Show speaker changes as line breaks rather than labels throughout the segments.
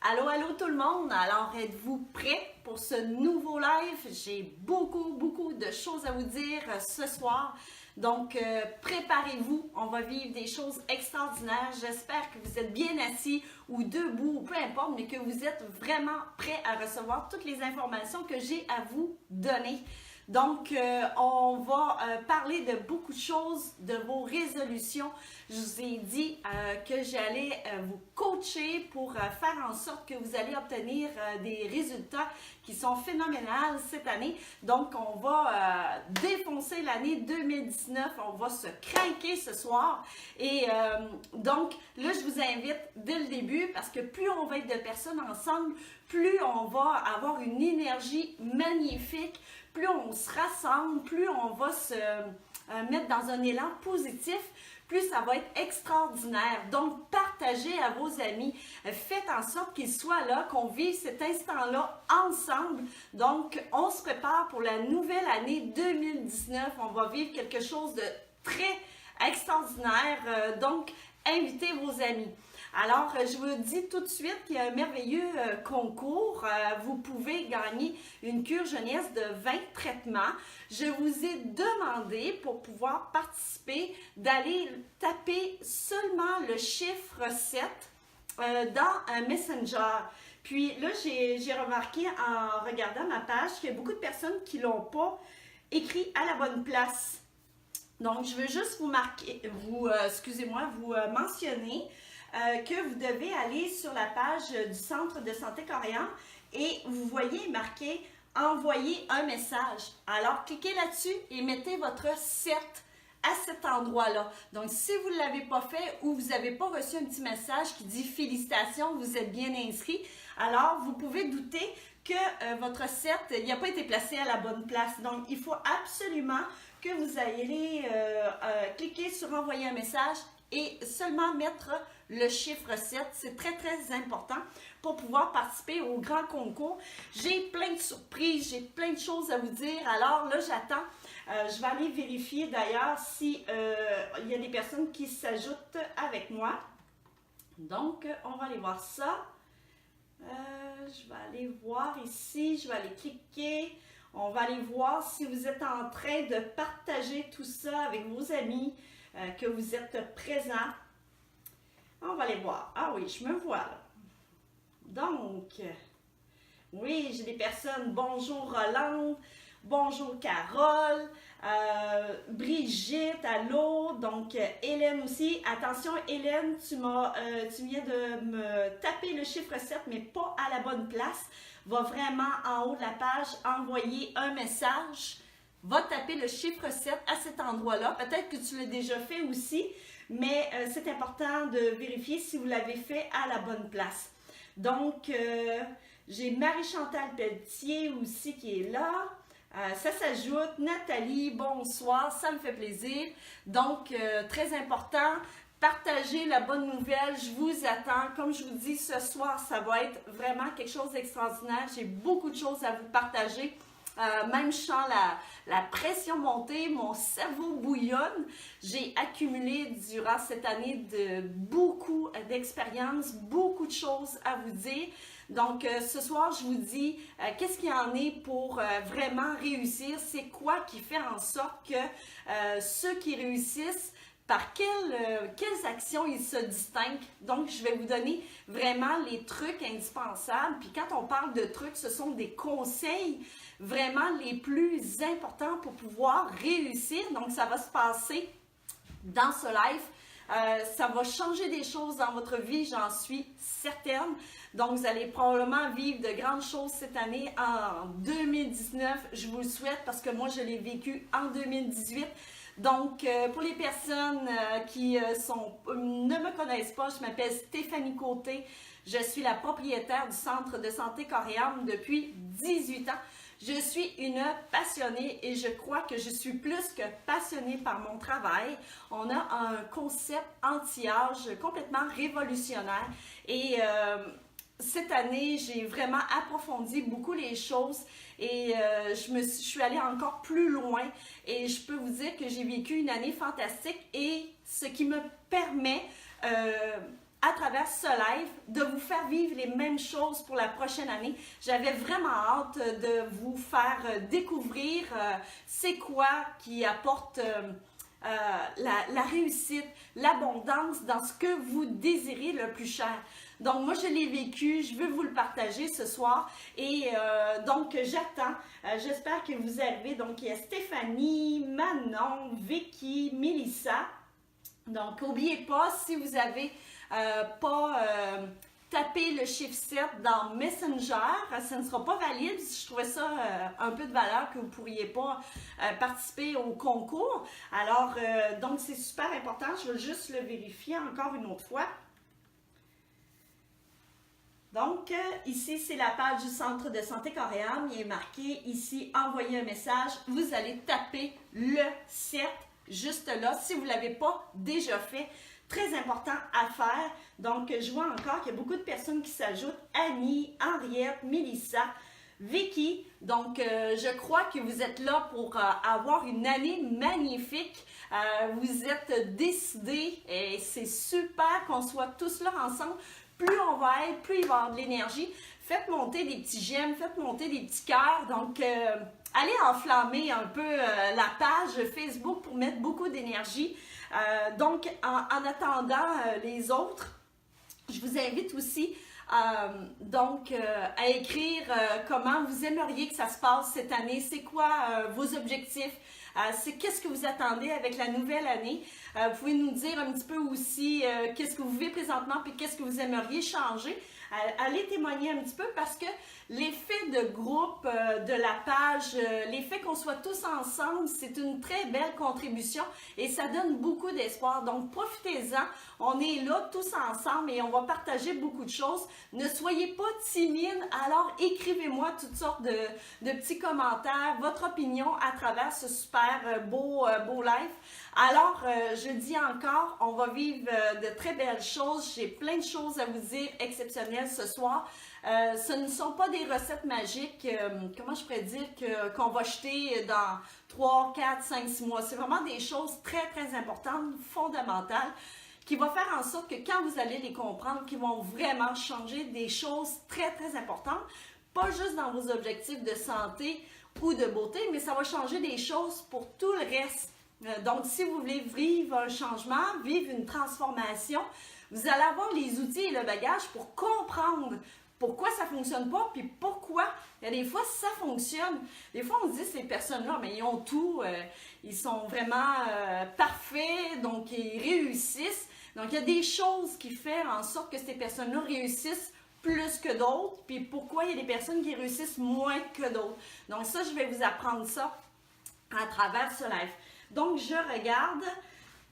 Allô, allô tout le monde! Alors, êtes-vous prêts pour ce nouveau live? J'ai beaucoup de choses à vous dire ce soir. Donc, préparez-vous, on va vivre des choses extraordinaires. J'espère que vous êtes bien assis ou debout, ou peu importe, mais que vous êtes vraiment prêts à recevoir toutes les informations que j'ai à vous donner. Donc, on va parler de beaucoup de choses, de vos résolutions. Je vous ai dit que j'allais vous coacher pour faire en sorte que vous allez obtenir des résultats qui sont phénoménales cette année. Donc, on va défoncer l'année 2019. On va se craquer ce soir. Et donc, là, je vous invite dès le début parce que plus on va être de personnes ensemble, plus on va avoir une énergie magnifique. Plus on se rassemble, plus on va se mettre dans un élan positif, plus ça va être extraordinaire. Donc, partagez à vos amis. Faites en sorte qu'ils soient là, qu'on vive cet instant-là ensemble. Donc, on se prépare pour la nouvelle année 2019. On va vivre quelque chose de très extraordinaire. Donc, invitez vos amis. Alors, je vous dis tout de suite qu'il y a un merveilleux concours. Vous pouvez gagner une cure jeunesse de 20 traitements. Je vous ai demandé, pour pouvoir participer, d'aller taper seulement le chiffre 7 dans un Messenger. Puis là, j'ai remarqué en regardant ma page qu'il y a beaucoup de personnes qui ne l'ont pas écrit à la bonne place. Donc, je veux juste vous mentionner que vous devez aller sur la page du Centre de santé Coriandre et vous voyez marqué « Envoyer un message ». Alors, cliquez là-dessus et mettez votre 7 à cet endroit-là. Donc, si vous ne l'avez pas fait ou vous n'avez pas reçu un petit message qui dit « Félicitations, vous êtes bien inscrit », alors vous pouvez douter que votre 7 n'a pas été placé à la bonne place. Donc, il faut absolument que vous ayez cliquer sur « Envoyer un message » et seulement mettre le chiffre 7. C'est très important pour pouvoir participer au grand concours. J'ai plein de surprises, j'ai plein de choses à vous dire. Alors là, j'attends. Je vais aller vérifier d'ailleurs si il y a des personnes qui s'ajoutent avec moi. Donc, on va aller voir ça. Je vais aller voir ici. Je vais aller cliquer. On va aller voir si vous êtes en train de partager tout ça avec vos amis, que vous êtes présents. On va aller voir. Ah oui, je me vois là. Donc, oui, j'ai des personnes. Bonjour Rolande, bonjour Carole, Brigitte, allô. Donc, Hélène aussi. Attention Hélène, tu viens de me taper le chiffre 7, mais pas à la bonne place. Va vraiment en haut de la page, envoyer un message. Va taper le chiffre 7 à cet endroit-là. Peut-être que tu l'as déjà fait aussi, mais c'est important de vérifier si vous l'avez fait à la bonne place. Donc, j'ai Marie-Chantal Pelletier aussi qui est là. Ça s'ajoute. Nathalie, bonsoir, ça me fait plaisir. Donc, très important, partagez la bonne nouvelle. Je vous attends. Comme je vous dis, ce soir, ça va être vraiment quelque chose d'extraordinaire. J'ai beaucoup de choses à vous partager. Même je sens la pression monter, mon cerveau bouillonne. J'ai accumulé durant cette année beaucoup d'expériences, beaucoup de choses à vous dire. Donc, ce soir, je vous dis qu'est-ce qu'il y en est pour vraiment réussir. C'est quoi qui fait en sorte que ceux qui réussissent, par quelles actions ils se distinguent. Donc, je vais vous donner vraiment les trucs indispensables. Puis quand on parle de trucs, ce sont des conseils vraiment les plus importants pour pouvoir réussir. Donc, ça va se passer dans ce live. Ça va changer des choses dans votre vie, j'en suis certaine. Donc, vous allez probablement vivre de grandes choses cette année en 2019. Je vous le souhaite parce que moi, je l'ai vécu en 2018. Donc, pour les personnes qui ne me connaissent pas, je m'appelle Stéphanie Côté. Je suis la propriétaire du Centre de santé Coriandre depuis 18 ans. Je suis une passionnée et je crois que je suis plus que passionnée par mon travail. On a un concept anti-âge complètement révolutionnaire et cette année, j'ai vraiment approfondi beaucoup les choses et je suis allée encore plus loin et je peux vous dire que j'ai vécu une année fantastique et ce qui me permet à travers ce live, de vous faire vivre les mêmes choses pour la prochaine année. J'avais vraiment hâte de vous faire découvrir c'est quoi qui apporte la réussite, l'abondance dans ce que vous désirez le plus cher. Donc, moi, je l'ai vécu, je veux vous le partager ce soir et donc, j'attends. J'espère que vous arrivez. Donc, il y a Stéphanie, Manon, Vicky, Mélissa. Donc, n'oubliez pas, si vous n'avez pas tapé le chiffre 7 dans Messenger, ça ne sera pas valide. Je trouvais ça un peu de valeur que vous ne pourriez pas participer au concours. Alors, donc, c'est super important. Je vais juste le vérifier encore une autre fois. Donc, ici, c'est la page du Centre de santé Coréam. Il est marqué ici, envoyer un message. Vous allez taper le 7 juste là, si vous ne l'avez pas déjà fait. Très important à faire. Donc, je vois encore qu'il y a beaucoup de personnes qui s'ajoutent. Annie, Henriette, Mélissa, Vicky. Donc, je crois que vous êtes là pour avoir une année magnifique. Vous êtes décidés et c'est super qu'on soit tous là ensemble. Plus on va être, plus il va y avoir de l'énergie. Faites monter des petits j'aime, faites monter des petits cœurs. Donc, allez enflammer un peu la page Facebook pour mettre beaucoup d'énergie. Donc, en attendant les autres, je vous invite aussi à écrire comment vous aimeriez que ça se passe cette année. C'est quoi vos objectifs? C'est qu'est-ce que vous attendez avec la nouvelle année. Vous pouvez nous dire un petit peu aussi qu'est-ce que vous vivez présentement puis qu'est-ce que vous aimeriez changer. Allez témoigner un petit peu parce que l'effet de groupe de la page, l'effet qu'on soit tous ensemble, c'est une très belle contribution et ça donne beaucoup d'espoir. Donc, profitez-en. On est là tous ensemble et on va partager beaucoup de choses. Ne soyez pas timide. Alors, écrivez-moi toutes sortes de petits commentaires, votre opinion à travers ce super beau live. Alors, je dis encore, on va vivre de très belles choses. J'ai plein de choses à vous dire exceptionnelles ce soir. Ce ne sont pas des recettes magiques, comment je pourrais dire, qu'on va jeter dans 3, 4, 5, 6 mois. C'est vraiment des choses très, très importantes, fondamentales, qui vont faire en sorte que quand vous allez les comprendre, qui vont vraiment changer des choses très, très importantes, pas juste dans vos objectifs de santé ou de beauté, mais ça va changer des choses pour tout le reste. Donc, si vous voulez vivre un changement, vivre une transformation, vous allez avoir les outils et le bagage pour comprendre pourquoi ça ne fonctionne pas, puis pourquoi. Il y a des fois, ça fonctionne. Des fois, on se dit, ces personnes-là, mais ils ont tout, ils sont vraiment parfaits, donc ils réussissent. Donc, il y a des choses qui font en sorte que ces personnes-là réussissent plus que d'autres, puis pourquoi il y a des personnes qui réussissent moins que d'autres. Donc, ça, je vais vous apprendre ça à travers ce live. Donc, je regarde.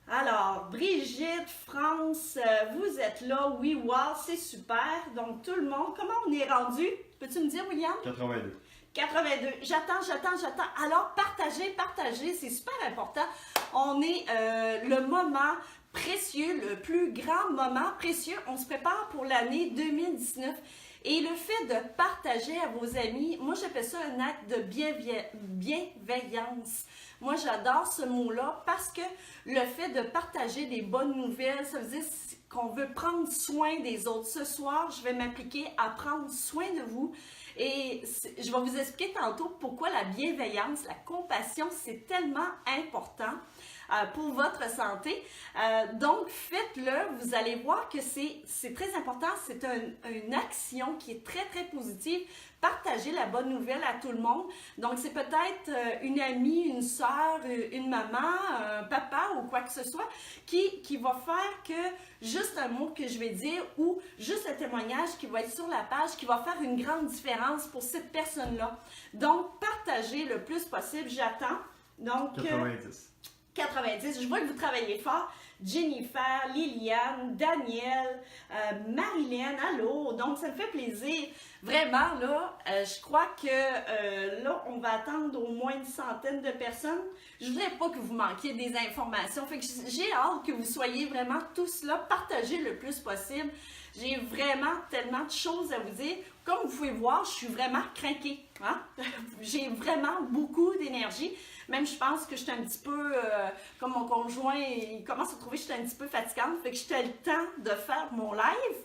Alors, Brigitte, France, vous êtes là. Oui, wow, c'est super. Donc, tout le monde, comment on est rendu? Peux-tu me dire, William?
82.
82. J'attends. Alors, partagez, c'est super important. On est le moment précieux, le plus grand moment précieux. On se prépare pour l'année 2019. Et le fait de partager à vos amis, moi j'appelle ça un acte de bienveillance. Moi j'adore ce mot-là parce que le fait de partager des bonnes nouvelles, ça veut dire qu'on veut prendre soin des autres. Ce soir, je vais m'appliquer à prendre soin de vous. Et je vais vous expliquer tantôt pourquoi la bienveillance, la compassion, c'est tellement important pour votre santé. Donc, faites-le. Vous allez voir que c'est très important. C'est une action qui est très, très positive. Partagez la bonne nouvelle à tout le monde. Donc, c'est peut-être une amie, une soeur, une maman, un papa ou quoi que ce soit qui va faire que juste un mot que je vais dire ou juste le témoignage qui va être sur la page qui va faire une grande différence pour cette personne-là. Donc, partagez le plus possible. J'attends. Donc,
90.
90. Je vois que vous travaillez fort. Jennifer, Liliane, Daniel, Marilyn, allô. Donc, ça me fait plaisir. Vraiment, là, je crois que là, on va attendre au moins une centaine de personnes. Je voudrais pas que vous manquiez des informations. Fait que j'ai hâte que vous soyez vraiment tous là. Partagez le plus possible. J'ai vraiment tellement de choses à vous dire. comme vous pouvez voir, je suis vraiment craquée. Hein? J'ai vraiment beaucoup d'énergie. Même, je pense que j'étais un petit peu, comme mon conjoint, il commence à trouver que j'étais un petit peu fatigante. Fait que j'étais le temps de faire mon live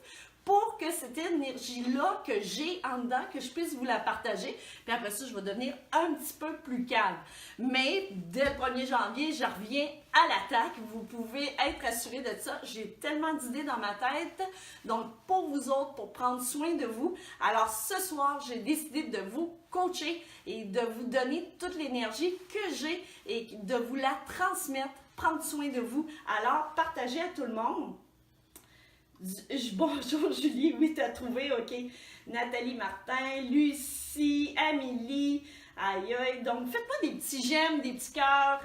pour que cette énergie-là que j'ai en dedans, que je puisse vous la partager. Puis après ça, je vais devenir un petit peu plus calme. Mais dès le 1er janvier, je reviens à l'attaque. Vous pouvez être assurés de ça. J'ai tellement d'idées dans ma tête. Donc, pour vous autres, pour prendre soin de vous. Alors, ce soir, j'ai décidé de vous coacher et de vous donner toute l'énergie que j'ai et de vous la transmettre, prendre soin de vous. Alors, partagez à tout le monde. Bonjour Julie, oui, t'as trouvé, ok. Nathalie Martin, Lucie, Amélie, aïe aïe. Donc, faites-moi des petits j'aime, des petits cœurs.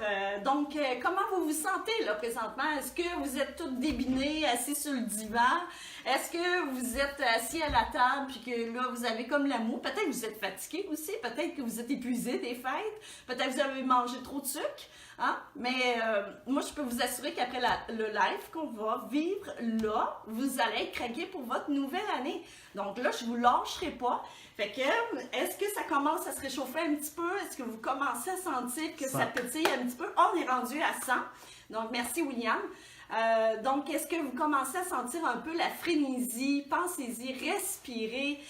Comment vous vous sentez là présentement? Est-ce que vous êtes toutes débinées, assis sur le divan? Est-ce que vous êtes assis à la table puis que là, vous avez comme la moue? Peut-être que vous êtes fatigué aussi, peut-être que vous êtes épuisé des fêtes, peut-être que vous avez mangé trop de sucre. Hein? Mais moi, je peux vous assurer qu'après le live qu'on va vivre là, vous allez être craqué pour votre nouvelle année. Donc là, je ne vous lâcherai pas. Fait que, est-ce que ça commence à se réchauffer un petit peu? Est-ce que vous commencez à sentir que ça pétille un petit peu? On est rendu à 100. Donc, merci William. Donc, est-ce que vous commencez à sentir un peu la frénésie? Pensez-y, respirez,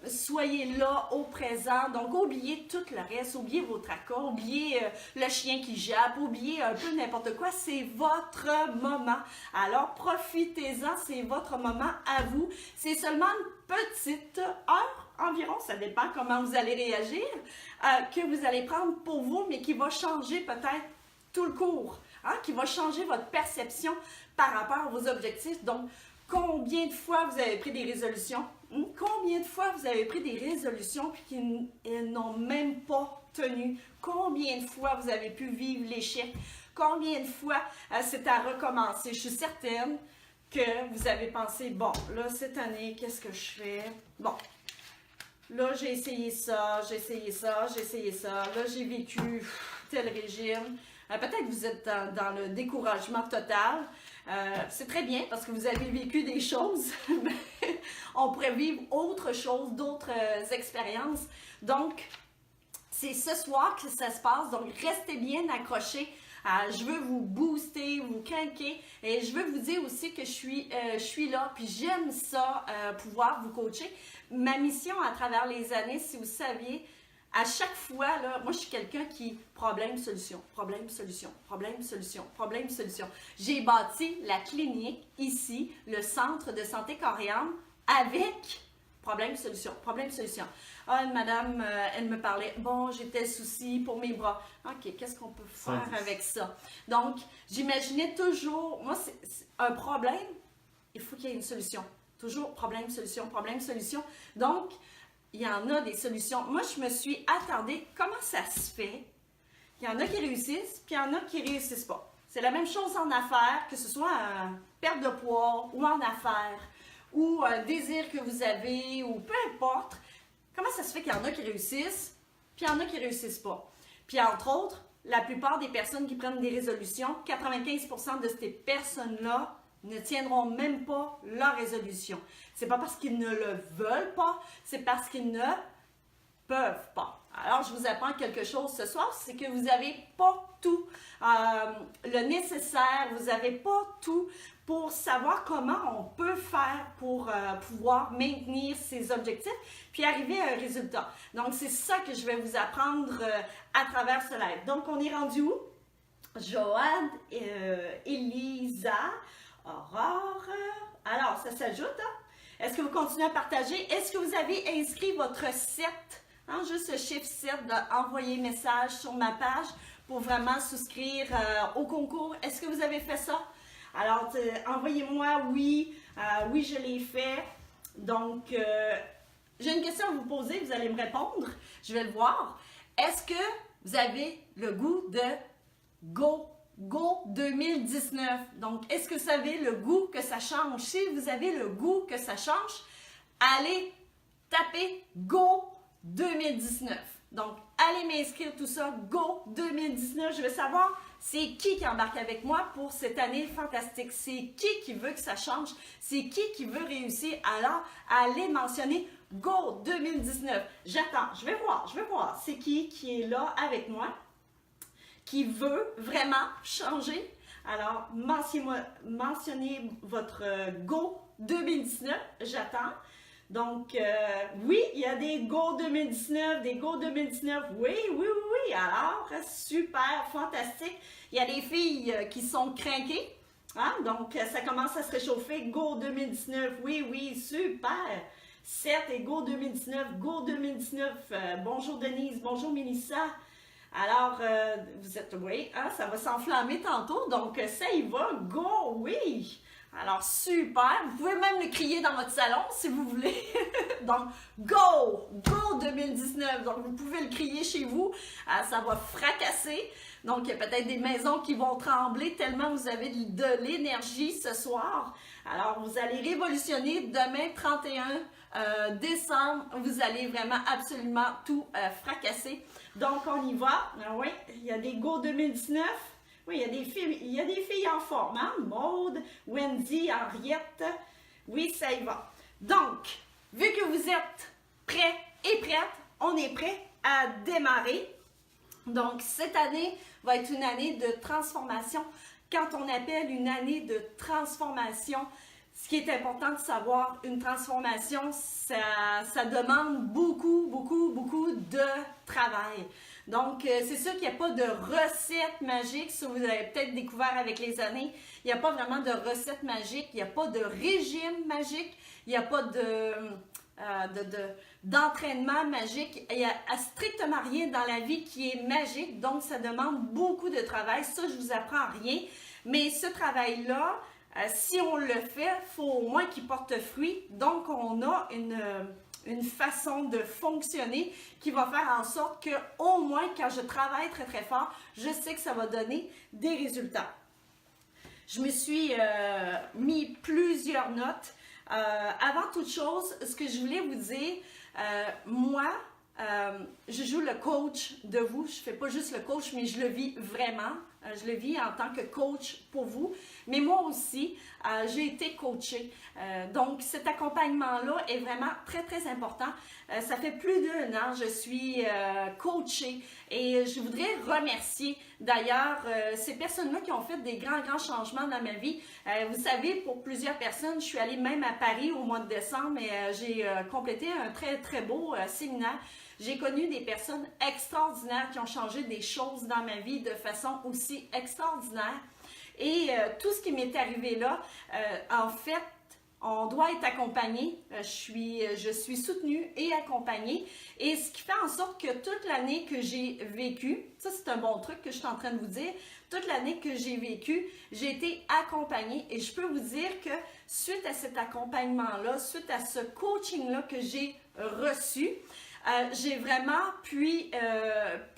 soyez là au présent. Donc, oubliez tout le reste, oubliez vos tracas, oubliez le chien qui jappe, oubliez un peu n'importe quoi. C'est votre moment. Alors, profitez-en, c'est votre moment à vous. C'est seulement une petite heure environ, ça dépend comment vous allez réagir, que vous allez prendre pour vous, mais qui va changer peut-être tout le cours. Hein, qui va changer votre perception par rapport à vos objectifs. Donc, combien de fois vous avez pris des résolutions? Combien de fois vous avez pris des résolutions puis qu'elles n'ont même pas tenu? Combien de fois vous avez pu vivre l'échec? Combien de fois c'est à recommencer? Je suis certaine que vous avez pensé, bon, là, cette année, qu'est-ce que je fais? Bon, là, j'ai essayé ça, j'ai essayé ça, j'ai essayé ça. Là, j'ai vécu tel régime. Peut-être que vous êtes dans le découragement total. C'est très bien parce que vous avez vécu des choses. Mais on pourrait vivre autre chose, d'autres expériences. Donc, c'est ce soir que ça se passe. Donc, restez bien accrochés. Je veux vous booster, vous craquer. Et je veux vous dire aussi que je suis là. Puis j'aime ça, pouvoir vous coacher. Ma mission à travers les années, si vous saviez, à chaque fois, là, moi, je suis quelqu'un qui problème, solution, problème, solution, problème, solution, problème, solution. J'ai bâti la clinique ici, le centre de santé Coriandre, avec problème, solution, problème, solution. Ah, une madame, elle me parlait, bon, j'ai tel souci pour mes bras. OK, qu'est-ce qu'on peut faire avec ça? Donc, j'imaginais toujours, moi, c'est un problème, il faut qu'il y ait une solution. Toujours problème, solution, problème, solution. Donc, il y en a des solutions. Moi, je me suis attardée, comment ça se fait? Il y en a qui réussissent, puis il y en a qui ne réussissent pas. C'est la même chose en affaires, que ce soit en perte de poids ou en affaires, ou un désir que vous avez, ou peu importe. Comment ça se fait qu'il y en a qui réussissent, puis il y en a qui ne réussissent pas? Puis entre autres, la plupart des personnes qui prennent des résolutions, 95% de ces personnes-là ne tiendront même pas leur résolution. C'est pas parce qu'ils ne le veulent pas, c'est parce qu'ils ne peuvent pas. Alors, je vous apprends quelque chose ce soir, c'est que vous n'avez pas tout le nécessaire, vous n'avez pas tout pour savoir comment on peut faire pour pouvoir maintenir ses objectifs puis arriver à un résultat. Donc, c'est ça que je vais vous apprendre à travers ce live. Donc, on est rendu où? Joanne, Elisa, Aurore. Alors, ça s'ajoute, hein? Est-ce que vous continuez à partager? Est-ce que vous avez inscrit votre 7? Hein, juste le chiffre 7, d'envoyer message sur ma page pour vraiment souscrire au concours. Est-ce que vous avez fait ça? Alors, envoyez-moi oui. Oui, je l'ai fait. Donc, j'ai une question à vous poser. Vous allez me répondre. Je vais le voir. Est-ce que vous avez le goût de Go 2019. Donc, est-ce que vous avez le goût que ça change? Si vous avez le goût que ça change, allez taper Go 2019. Donc, allez m'inscrire tout ça, Go 2019. Je veux savoir c'est qui embarque avec moi pour cette année fantastique. C'est qui veut que ça change? C'est qui veut réussir? Alors, allez mentionner Go 2019. J'attends, je vais voir. C'est qui est là avec moi, qui veut vraiment changer. Alors, mentionnez votre Go 2019. J'attends. Donc, oui, il y a des Go 2019, des Go 2019. Oui. Alors, super, fantastique. Il y a des filles qui sont craquées. Hein? Donc, ça commence à se réchauffer. Go 2019. Oui, super. 7 et Go 2019. Go 2019. Bonjour Denise. Bonjour Mélissa. Alors, vous êtes, oui, hein, ça va s'enflammer tantôt. Donc, ça y va. Go, oui. Alors, super. Vous pouvez même le crier dans votre salon si vous voulez. Donc, go 2019. Donc, vous pouvez le crier chez vous. Ça va fracasser. Donc, il y a peut-être des maisons qui vont trembler tellement vous avez de l'énergie ce soir. Alors, vous allez révolutionner demain, 31 décembre. Vous allez vraiment absolument tout fracasser. Donc, on y va. Oui, il y a des Go 2019. Oui, il y a des filles en forme, hein? Maude, Wendy, Henriette. Oui, ça y va. Donc, vu que vous êtes prêts et prêtes, on est prêt à démarrer. Donc, cette année va être une année de transformation. Quand on appelle une année de transformation, ce qui est important de savoir, une transformation, ça demande beaucoup de travail. Donc, c'est sûr qu'il n'y a pas de recette magique, ça vous avez peut-être découvert avec les années. Il n'y a pas vraiment de recette magique, il n'y a pas de régime magique, il n'y a pas d'entraînement magique. Il n'y a strictement rien dans la vie qui est magique, donc ça demande beaucoup de travail. Ça, je ne vous apprends rien. Mais ce travail-là, si on le fait, il faut au moins qu'il porte fruit. Donc, on a une façon de fonctionner qui va faire en sorte que, au moins, quand je travaille très fort, je sais que ça va donner des résultats. Je me suis mis plusieurs notes. Avant toute chose, ce que je voulais vous dire, moi, je joue le coach de vous. Je ne fais pas juste le coach, mais je le vis vraiment. Je le vis en tant que coach pour vous. Mais moi aussi, j'ai été coachée. Donc, cet accompagnement-là est vraiment très important. Ça fait plus d'1 an, je suis coachée et je voudrais remercier d'ailleurs ces personnes-là qui ont fait des grands changements dans ma vie. Vous savez, pour plusieurs personnes, je suis allée même à Paris au mois de décembre et j'ai complété un très beau séminaire. J'ai connu des personnes extraordinaires qui ont changé des choses dans ma vie de façon aussi extraordinaire. Et tout ce qui m'est arrivé là, en fait, on doit être accompagné. Je suis soutenue et accompagnée. Et ce qui fait en sorte que toute l'année que j'ai vécu, ça c'est un bon truc que je suis en train de vous dire, toute l'année que j'ai vécu, j'ai été accompagnée. Et je peux vous dire que suite à cet accompagnement-là, suite à ce coaching-là que j'ai reçu, j'ai vraiment pu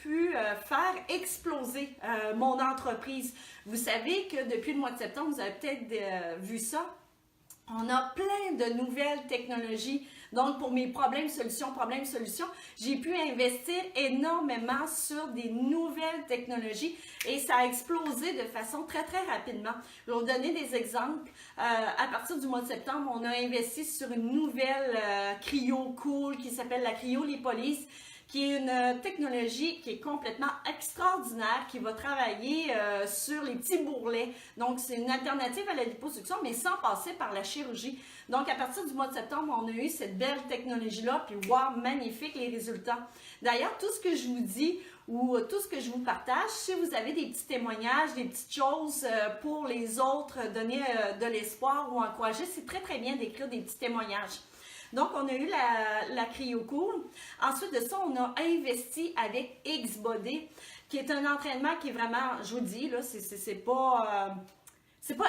faire exploser mon entreprise. Vous savez que depuis le mois de septembre, vous avez peut-être vu ça, on a plein de nouvelles technologies. Donc, pour mes problèmes-solutions, j'ai pu investir énormément sur des nouvelles technologies et ça a explosé de façon très rapidement. Je vais vous donner des exemples. À partir du mois de septembre, on a investi sur une nouvelle cryo cool qui s'appelle la cryolipolyse, qui est une technologie qui est complètement extraordinaire, qui va travailler sur les petits bourrelets. Donc, c'est une alternative à la liposuction, mais sans passer par la chirurgie. Donc, à partir du mois de septembre, on a eu cette belle technologie-là, puis wow, magnifique les résultats. D'ailleurs, tout ce que je vous dis ou tout ce que je vous partage, si vous avez des petits témoignages, des petites choses pour les autres, donner de l'espoir ou encourager, c'est très bien d'écrire des petits témoignages. Donc, on a eu la cryocool. Ensuite de ça, on a investi avec X-Body, qui est un entraînement qui est vraiment, je vous dis, là, c'est pas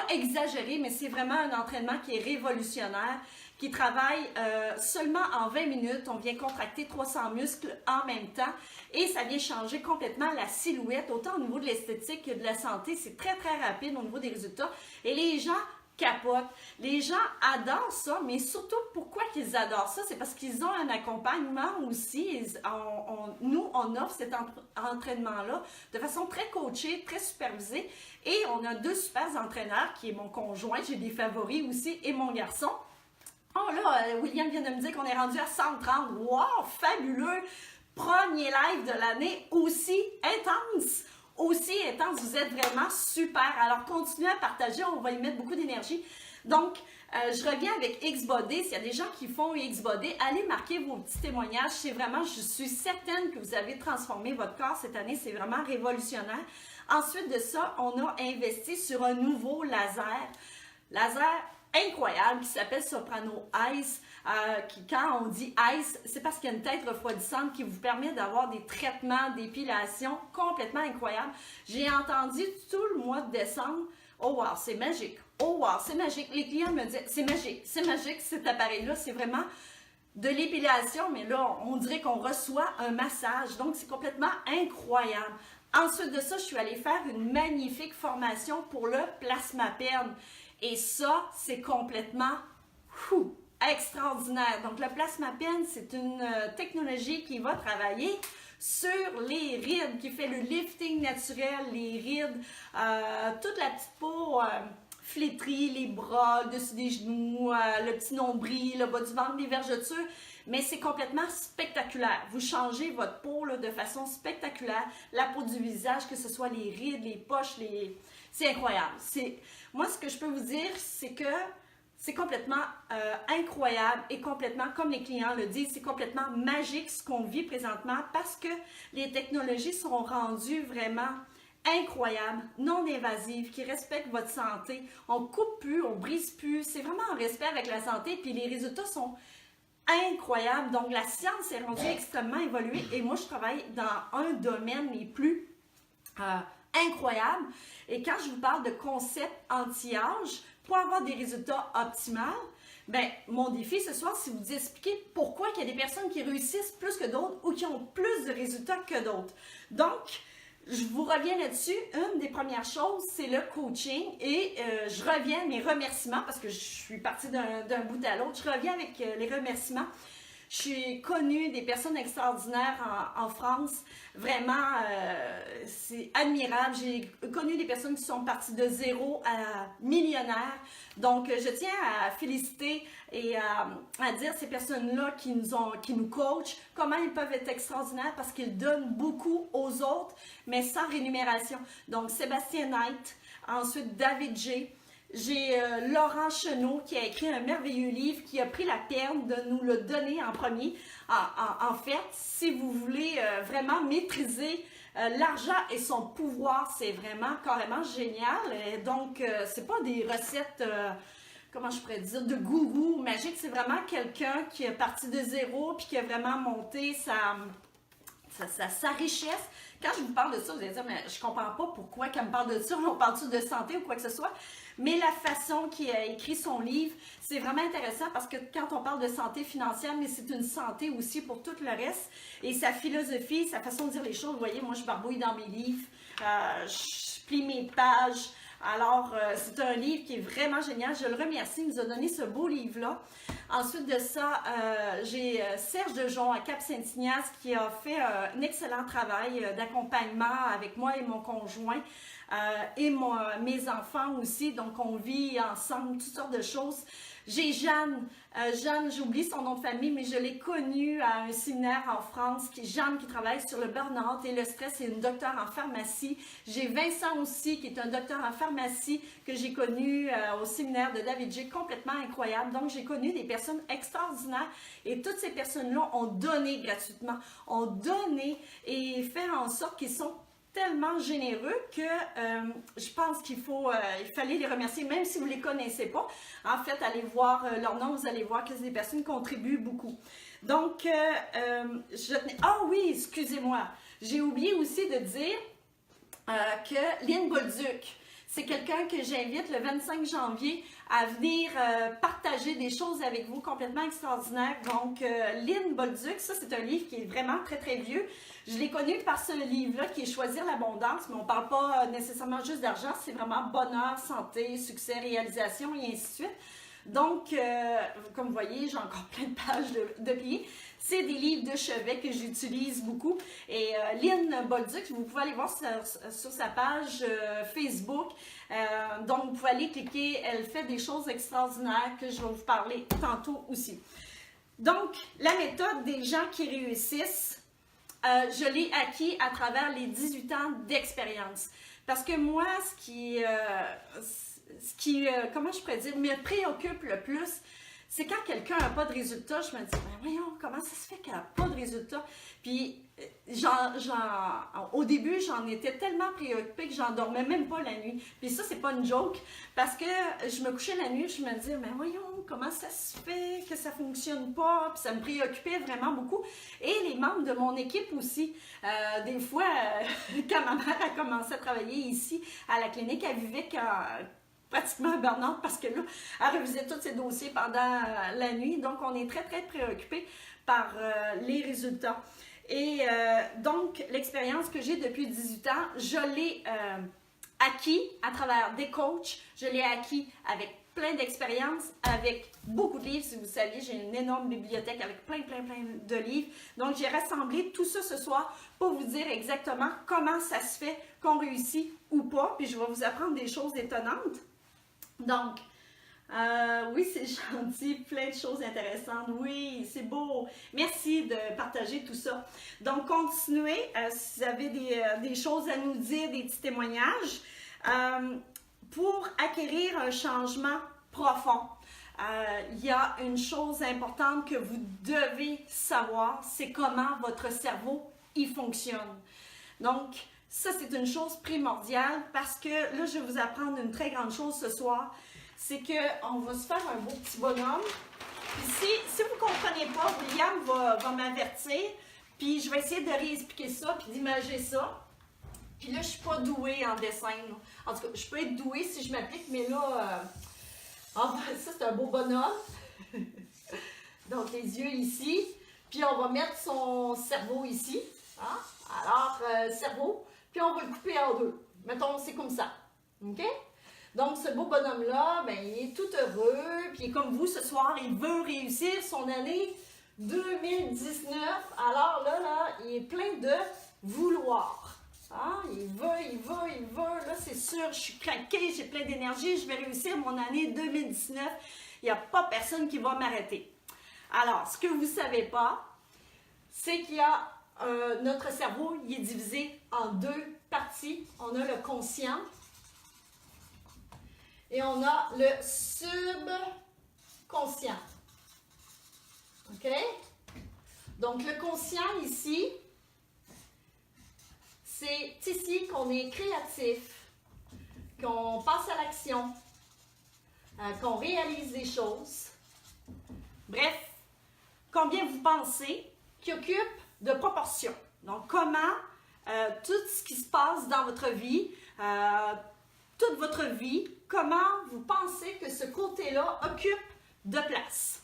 exagéré, mais c'est vraiment un entraînement qui est révolutionnaire, qui travaille seulement en 20 minutes. On vient contracter 300 muscles en même temps et ça vient changer complètement la silhouette, autant au niveau de l'esthétique que de la santé. C'est très rapide au niveau des résultats. Et les gens capotent. Les gens adorent ça, mais surtout, pourquoi qu'ils adorent ça? C'est parce qu'ils ont un accompagnement aussi. Nous, on offre cet entraînement-là de façon très coachée, très supervisée. Et on a 2 super entraîneurs, qui est mon conjoint, j'ai des favoris aussi, et mon garçon. Oh là, William vient de me dire qu'on est rendu à 130. Wow, fabuleux! Premier live de l'année aussi intense. Aussi intense, vous êtes vraiment super. Alors, continuez à partager, on va y mettre beaucoup d'énergie. Donc, je reviens avec X-Body. S'il y a des gens qui font X-Body, allez marquer vos petits témoignages. C'est vraiment, je suis certaine que vous avez transformé votre corps cette année. C'est vraiment révolutionnaire. Ensuite de ça, on a investi sur un nouveau laser incroyable qui s'appelle Soprano Ice. Qui, quand on dit Ice, c'est parce qu'il y a une tête refroidissante qui vous permet d'avoir des traitements d'épilation complètement incroyables. J'ai entendu tout le mois de décembre, oh wow, c'est magique, oh wow, c'est magique. Les clients me disent, c'est magique cet appareil-là, c'est vraiment de l'épilation, mais là, on dirait qu'on reçoit un massage, donc c'est complètement incroyable. Ensuite de ça, je suis allée faire une magnifique formation pour le plasma-pen. Et ça, c'est complètement extraordinaire. Donc, le plasma-pen, c'est une technologie qui va travailler sur les rides, qui fait le lifting naturel, les rides, toute la petite peau flétrie, les bras, le dessus des genoux, le petit nombril, le bas du ventre, les vergetures. Mais c'est complètement spectaculaire. Vous changez votre peau là, de façon spectaculaire. La peau du visage, que ce soit les rides, les poches, c'est incroyable. Moi, ce que je peux vous dire, c'est que c'est complètement incroyable et complètement, comme les clients le disent, c'est complètement magique ce qu'on vit présentement parce que les technologies sont rendues vraiment incroyables, non invasives, qui respectent votre santé. On coupe plus, on brise plus. C'est vraiment en respect avec la santé, puis les résultats sont incroyables. Donc, la science est rendue extrêmement évoluée et moi, je travaille dans un domaine les plus incroyables. Et quand je vous parle de concept anti-âge, pour avoir des résultats optimaux, ben, mon défi ce soir, c'est vous expliquer pourquoi il y a des personnes qui réussissent plus que d'autres ou qui ont plus de résultats que d'autres. Donc, je vous reviens là-dessus. Une des premières choses, c'est le coaching et je reviens à mes remerciements parce que je suis partie d'un bout à l'autre. Je reviens avec les remerciements. J'ai connu des personnes extraordinaires en France. Vraiment, c'est admirable. J'ai connu des personnes qui sont parties de zéro à millionnaires. Donc, je tiens à féliciter et à dire ces personnes-là qui nous coachent, comment ils peuvent être extraordinaires parce qu'ils donnent beaucoup aux autres, mais sans rémunération. Donc, Sébastien Knight, ensuite David J. J'ai Laurent Chenot qui a écrit un merveilleux livre qui a pris la peine de nous le donner en premier. En fait, si vous voulez vraiment maîtriser l'argent et son pouvoir, c'est vraiment carrément génial. Et donc, c'est pas des recettes, comment je pourrais dire, de gourou magique. C'est vraiment quelqu'un qui est parti de zéro puis qui a vraiment monté sa richesse. Quand je vous parle de ça, vous allez dire, mais je comprends pas pourquoi quand on me parle de ça, on parle-tu de santé ou quoi que ce soit. Mais la façon qu'il a écrit son livre, c'est vraiment intéressant parce que quand on parle de santé financière, mais c'est une santé aussi pour tout le reste. Et sa philosophie, sa façon de dire les choses, vous voyez, moi je barbouille dans mes livres, je plie mes pages. Alors, c'est un livre qui est vraiment génial. Je le remercie, il nous a donné ce beau livre-là. Ensuite de ça, j'ai Serge Dejon à Cap-Saint-Ignace qui a fait un excellent travail d'accompagnement avec moi et mon conjoint et mes enfants aussi. Donc, on vit ensemble toutes sortes de choses. J'ai Jeanne, j'oublie son nom de famille, mais je l'ai connue à un séminaire en France. Jeanne qui travaille sur le burn-out et le stress, c'est une docteure en pharmacie. J'ai Vincent aussi, qui est un docteur en pharmacie, que j'ai connu au séminaire de David J, complètement incroyable. Donc, j'ai connu des personnes extraordinaires et toutes ces personnes-là ont donné gratuitement, ont donné et fait en sorte qu'ils sont tellement généreux que je pense il fallait les remercier, même si vous ne les connaissez pas. En fait, allez voir leur nom, vous allez voir que c'est des personnes qui contribuent beaucoup. Donc, oui, excusez-moi, j'ai oublié aussi de dire que Lynn Bolduc, c'est quelqu'un que j'invite le 25 janvier à venir partager des choses avec vous complètement extraordinaires. Donc, Lynn Bolduc, ça c'est un livre qui est vraiment très très vieux. Je l'ai connu par ce livre-là qui est Choisir l'abondance, mais on ne parle pas nécessairement juste d'argent, c'est vraiment bonheur, santé, succès, réalisation et ainsi de suite. Donc, comme vous voyez, j'ai encore plein de pages de pliés. C'est des livres de chevet que j'utilise beaucoup. Et Lynn Bolduc, vous pouvez aller voir sur sa page Facebook. Donc, vous pouvez aller cliquer. Elle fait des choses extraordinaires que je vais vous parler tantôt aussi. Donc, la méthode des gens qui réussissent, je l'ai acquis à travers les 18 ans d'expérience. Parce que moi, comment je pourrais dire, me préoccupe le plus, c'est quand quelqu'un n'a pas de résultat, je me dis, ben voyons, comment ça se fait qu'elle n'a pas de résultat? Puis, au début, j'en étais tellement préoccupée que j'en dormais même pas la nuit. Puis ça, c'est pas une joke, parce que je me couchais la nuit, je me disais, ben voyons, comment ça se fait que ça fonctionne pas? Puis ça me préoccupait vraiment beaucoup. Et les membres de mon équipe aussi. Des fois, quand ma mère a commencé à travailler ici, à la clinique, elle vivait pratiquement burn-out parce que là, elle revisait tous ses dossiers pendant la nuit. Donc, on est très, très préoccupés par les résultats. Et donc, l'expérience que j'ai depuis 18 ans, je l'ai acquis à travers des coachs. Je l'ai acquis avec plein d'expériences, avec beaucoup de livres. Si vous saviez, j'ai une énorme bibliothèque avec plein de livres. Donc, j'ai rassemblé tout ça ce soir pour vous dire exactement comment ça se fait qu'on réussit ou pas. Puis, je vais vous apprendre des choses étonnantes. Donc, oui, c'est gentil, plein de choses intéressantes. Oui, c'est beau. Merci de partager tout ça. Donc, continuez. Si vous avez des choses à nous dire, des petits témoignages, pour acquérir un changement profond, il y a une chose importante que vous devez savoir, c'est comment votre cerveau y fonctionne. Donc, ça, c'est une chose primordiale parce que là, je vais vous apprendre une très grande chose ce soir. C'est qu'on va se faire un beau petit bonhomme. Puis si vous ne comprenez pas, William va m'avertir. Puis je vais essayer de réexpliquer ça puis d'imager ça. Puis là, je ne suis pas douée en dessin. En tout cas, je peux être douée si je m'applique, mais là, ça, c'est un beau bonhomme. Donc, les yeux ici. Puis on va mettre son cerveau ici. Hein? Alors, cerveau. Puis on va le couper en deux. Mettons, c'est comme ça. OK? Donc, ce beau bonhomme-là, ben, il est tout heureux. Puis comme vous, ce soir, il veut réussir son année 2019. Alors là, il est plein de vouloir. Ah, il veut. Là, c'est sûr, je suis craquée, j'ai plein d'énergie. Je vais réussir mon année 2019. Il n'y a pas personne qui va m'arrêter. Alors, ce que vous ne savez pas, c'est qu'il y a notre cerveau, il est divisé en deux parties. On a le conscient et on a le subconscient. OK? Donc, le conscient ici, c'est ici qu'on est créatif, qu'on passe à l'action, qu'on réalise des choses. Bref, combien vous pensez qui occupe de proportions? Donc, comment tout ce qui se passe dans votre vie, toute votre vie, comment vous pensez que ce côté-là occupe de place?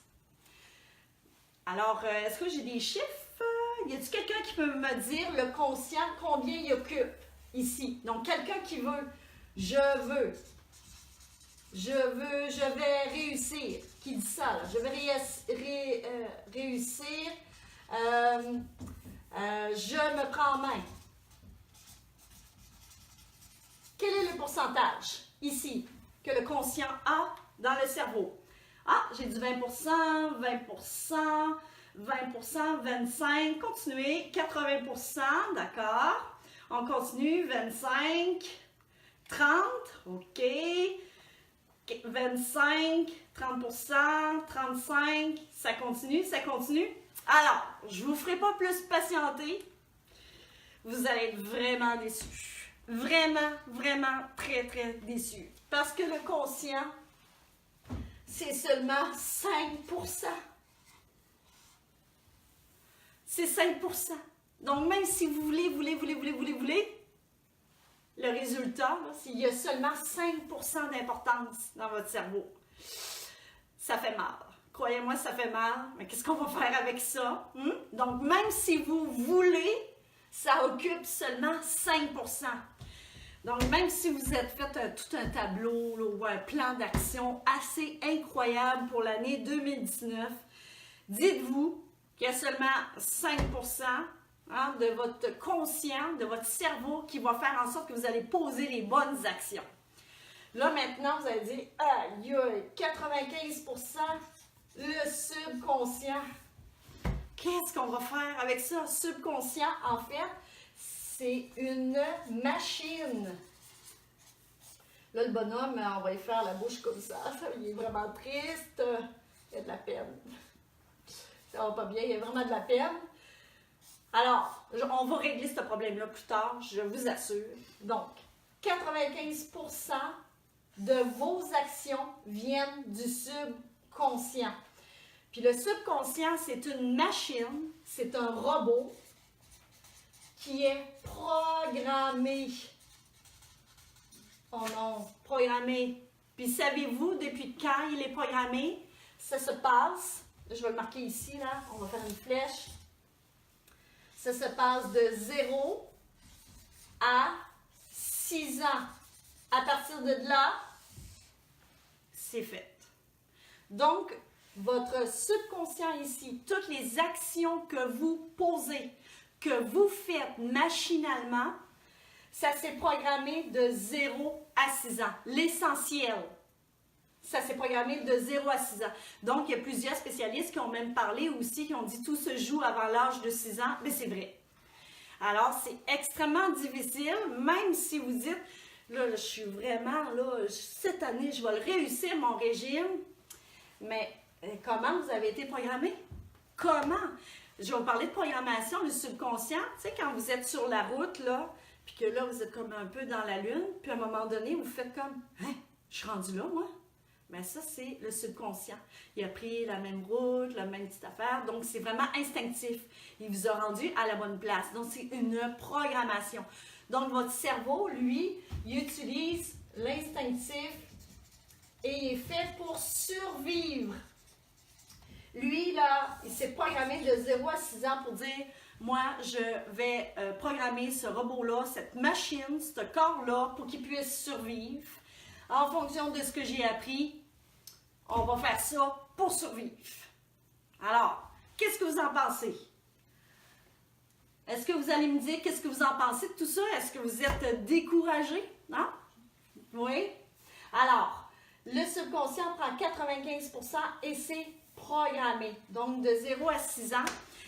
Alors, est-ce que j'ai des chiffres? Y a-t-il quelqu'un qui peut me dire le conscient, combien il occupe ici? Donc, quelqu'un qui veut, je vais réussir. Qui dit ça, là? Je vais réussir. Je me prends en main. Quel est le pourcentage ici que le conscient a dans le cerveau? Ah, j'ai du 20%, 20%, 20%, 25%, continuez, 80%, d'accord. On continue, 25, 30, ok. 25, 30%, 35, ça continue. Alors, je ne vous ferai pas plus patienter. Vous allez être vraiment déçus. Vraiment très déçus. Parce que le conscient, c'est seulement 5%. C'est 5%. Donc, même si vous voulez, le résultat, s'il y a seulement 5% d'importance dans votre cerveau, ça fait mal. Croyez-moi, ça fait mal. Mais qu'est-ce qu'on va faire avec ça? Donc, même si vous voulez, ça occupe seulement 5%. Donc, même si vous êtes fait tout un tableau là, ou un plan d'action assez incroyable pour l'année 2019, dites-vous qu'il y a seulement 5% de votre conscient, de votre cerveau qui va faire en sorte que vous allez poser les bonnes actions. Là, maintenant, vous allez dire, aïe, 95%, le subconscient. Qu'est-ce qu'on va faire avec ça? Subconscient, en fait, c'est une machine. Là, le bonhomme, on va lui faire la bouche comme ça. Il est vraiment triste. Il a de la peine. Ça va pas bien, il y a vraiment de la peine. Alors, on va régler ce problème-là plus tard, je vous assure. Donc, 95% de vos actions viennent du subconscient. Puis le subconscient, c'est une machine, c'est un robot qui est programmé. Oh non, programmé. Puis savez-vous depuis quand il est programmé? Ça se passe, je vais le marquer ici, là, on va faire une flèche. Ça se passe de 0 à 6 ans. À partir de là, c'est fait. Donc, votre subconscient ici, toutes les actions que vous posez, que vous faites machinalement, ça s'est programmé de 0 à 6 ans. L'essentiel, ça s'est programmé de 0 à 6 ans. Donc, il y a plusieurs spécialistes qui ont même parlé aussi, qui ont dit tout se joue avant l'âge de 6 ans, mais c'est vrai. Alors, c'est extrêmement difficile, même si vous dites, là, je suis vraiment, là, cette année, je vais le réussir, mon régime. Mais comment vous avez été programmé? Comment? Je vais vous parler de programmation, le subconscient. Tu sais, quand vous êtes sur la route, là, puis que là, vous êtes comme un peu dans la lune, puis à un moment donné, vous faites comme, hein, je suis rendu là, moi? Mais ça, c'est le subconscient. Il a pris la même route, la même petite affaire, donc c'est vraiment instinctif. Il vous a rendu à la bonne place. Donc, c'est une programmation. Donc, votre cerveau, lui, il utilise l'instinctif et il est fait pour survivre. Lui, là, il s'est programmé de 0 à 6 ans pour dire, moi, je vais programmer ce robot-là, cette machine, ce corps-là, pour qu'il puisse survivre. En fonction de ce que j'ai appris, on va faire ça pour survivre. Alors, qu'est-ce que vous en pensez? Est-ce que vous allez me dire qu'est-ce que vous en pensez de tout ça? Est-ce que vous êtes découragé? Non? Oui? Alors, le subconscient prend 95% et c'est programmé. Donc, de 0 à 6 ans.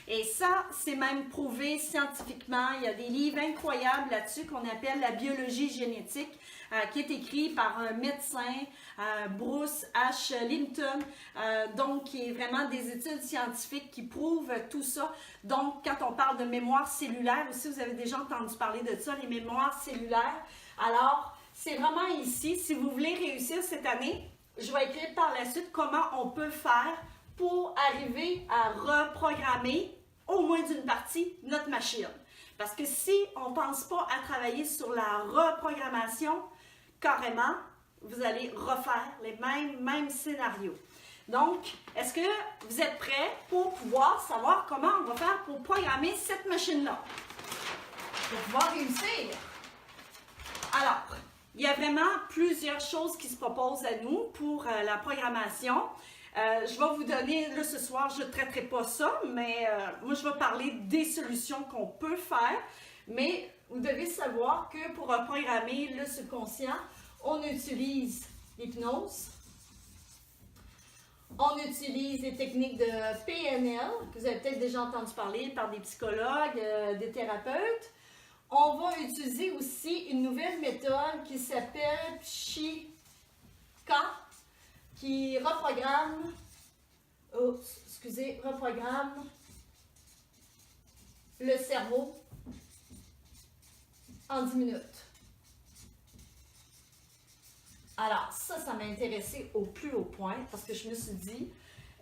Et ça, c'est même prouvé scientifiquement. Il y a des livres incroyables là-dessus qu'on appelle la biologie génétique, qui est écrit par un médecin, Bruce H. Linton, donc qui est vraiment des études scientifiques qui prouvent tout ça. Donc, quand on parle de mémoire cellulaire, aussi, vous avez déjà entendu parler de ça, les mémoires cellulaires. Alors, c'est vraiment ici, si vous voulez réussir cette année, je vais écrire par la suite comment on peut faire pour arriver à reprogrammer au moins d'une partie notre machine. Parce que si on ne pense pas à travailler sur la reprogrammation, carrément, vous allez refaire les mêmes scénarios. Donc, est-ce que vous êtes prêts pour pouvoir savoir comment on va faire pour programmer cette machine-là? Pour pouvoir réussir. Alors, il y a vraiment plusieurs choses qui se proposent à nous pour la programmation. Je vais vous donner, là ce soir, je ne traiterai pas ça, mais moi je vais parler des solutions qu'on peut faire. Mais vous devez savoir que pour reprogrammer le subconscient, on utilise l'hypnose, on utilise les techniques de PNL, que vous avez peut-être déjà entendu parler par des psychologues, des thérapeutes. On va utiliser aussi une nouvelle méthode qui s'appelle Psyka, qui reprogramme le cerveau en 10 minutes. Alors, ça m'a intéressée au plus haut point parce que je me suis dit,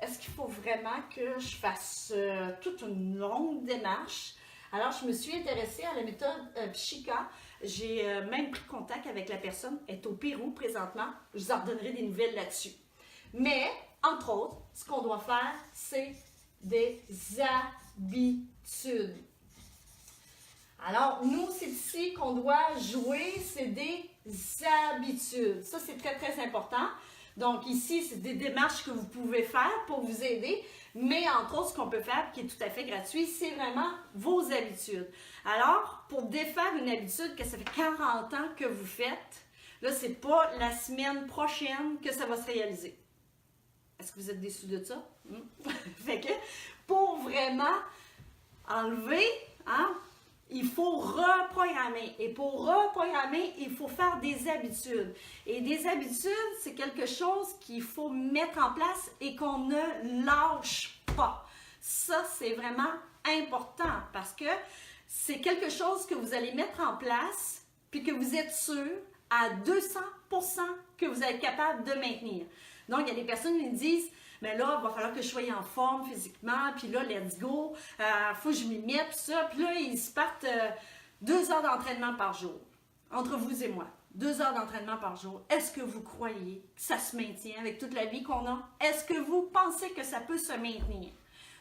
est-ce qu'il faut vraiment que je fasse toute une longue démarche? Alors, je me suis intéressée à la méthode Psyka. J'ai même pris contact avec la personne, elle est au Pérou présentement. Je vous en redonnerai des nouvelles là-dessus. Mais, entre autres, ce qu'on doit faire, c'est des habitudes. Alors, nous, c'est ici qu'on doit jouer, c'est des habitudes. Ça, c'est très, très important. Donc, ici, c'est des démarches que vous pouvez faire pour vous aider. Mais, entre autres, ce qu'on peut faire, qui est tout à fait gratuit, c'est vraiment vos habitudes. Alors, pour défaire une habitude que ça fait 40 ans que vous faites, là, c'est pas la semaine prochaine que ça va se réaliser. Est-ce que vous êtes déçus de ça? Fait que, pour vraiment enlever, il faut reprogrammer. Et pour reprogrammer, il faut faire des habitudes. Et des habitudes, c'est quelque chose qu'il faut mettre en place et qu'on ne lâche pas. Ça, c'est vraiment important parce que c'est quelque chose que vous allez mettre en place puis que vous êtes sûr à 200% que vous êtes capable de maintenir. Donc, il y a des personnes qui me disent, mais là, il va falloir que je sois en forme physiquement, puis là, let's go, faut que je m'y mette, puis ça. Puis là, ils se partent 2 heures d'entraînement par jour, entre vous et moi. 2 heures d'entraînement par jour. Est-ce que vous croyez que ça se maintient avec toute la vie qu'on a? Est-ce que vous pensez que ça peut se maintenir?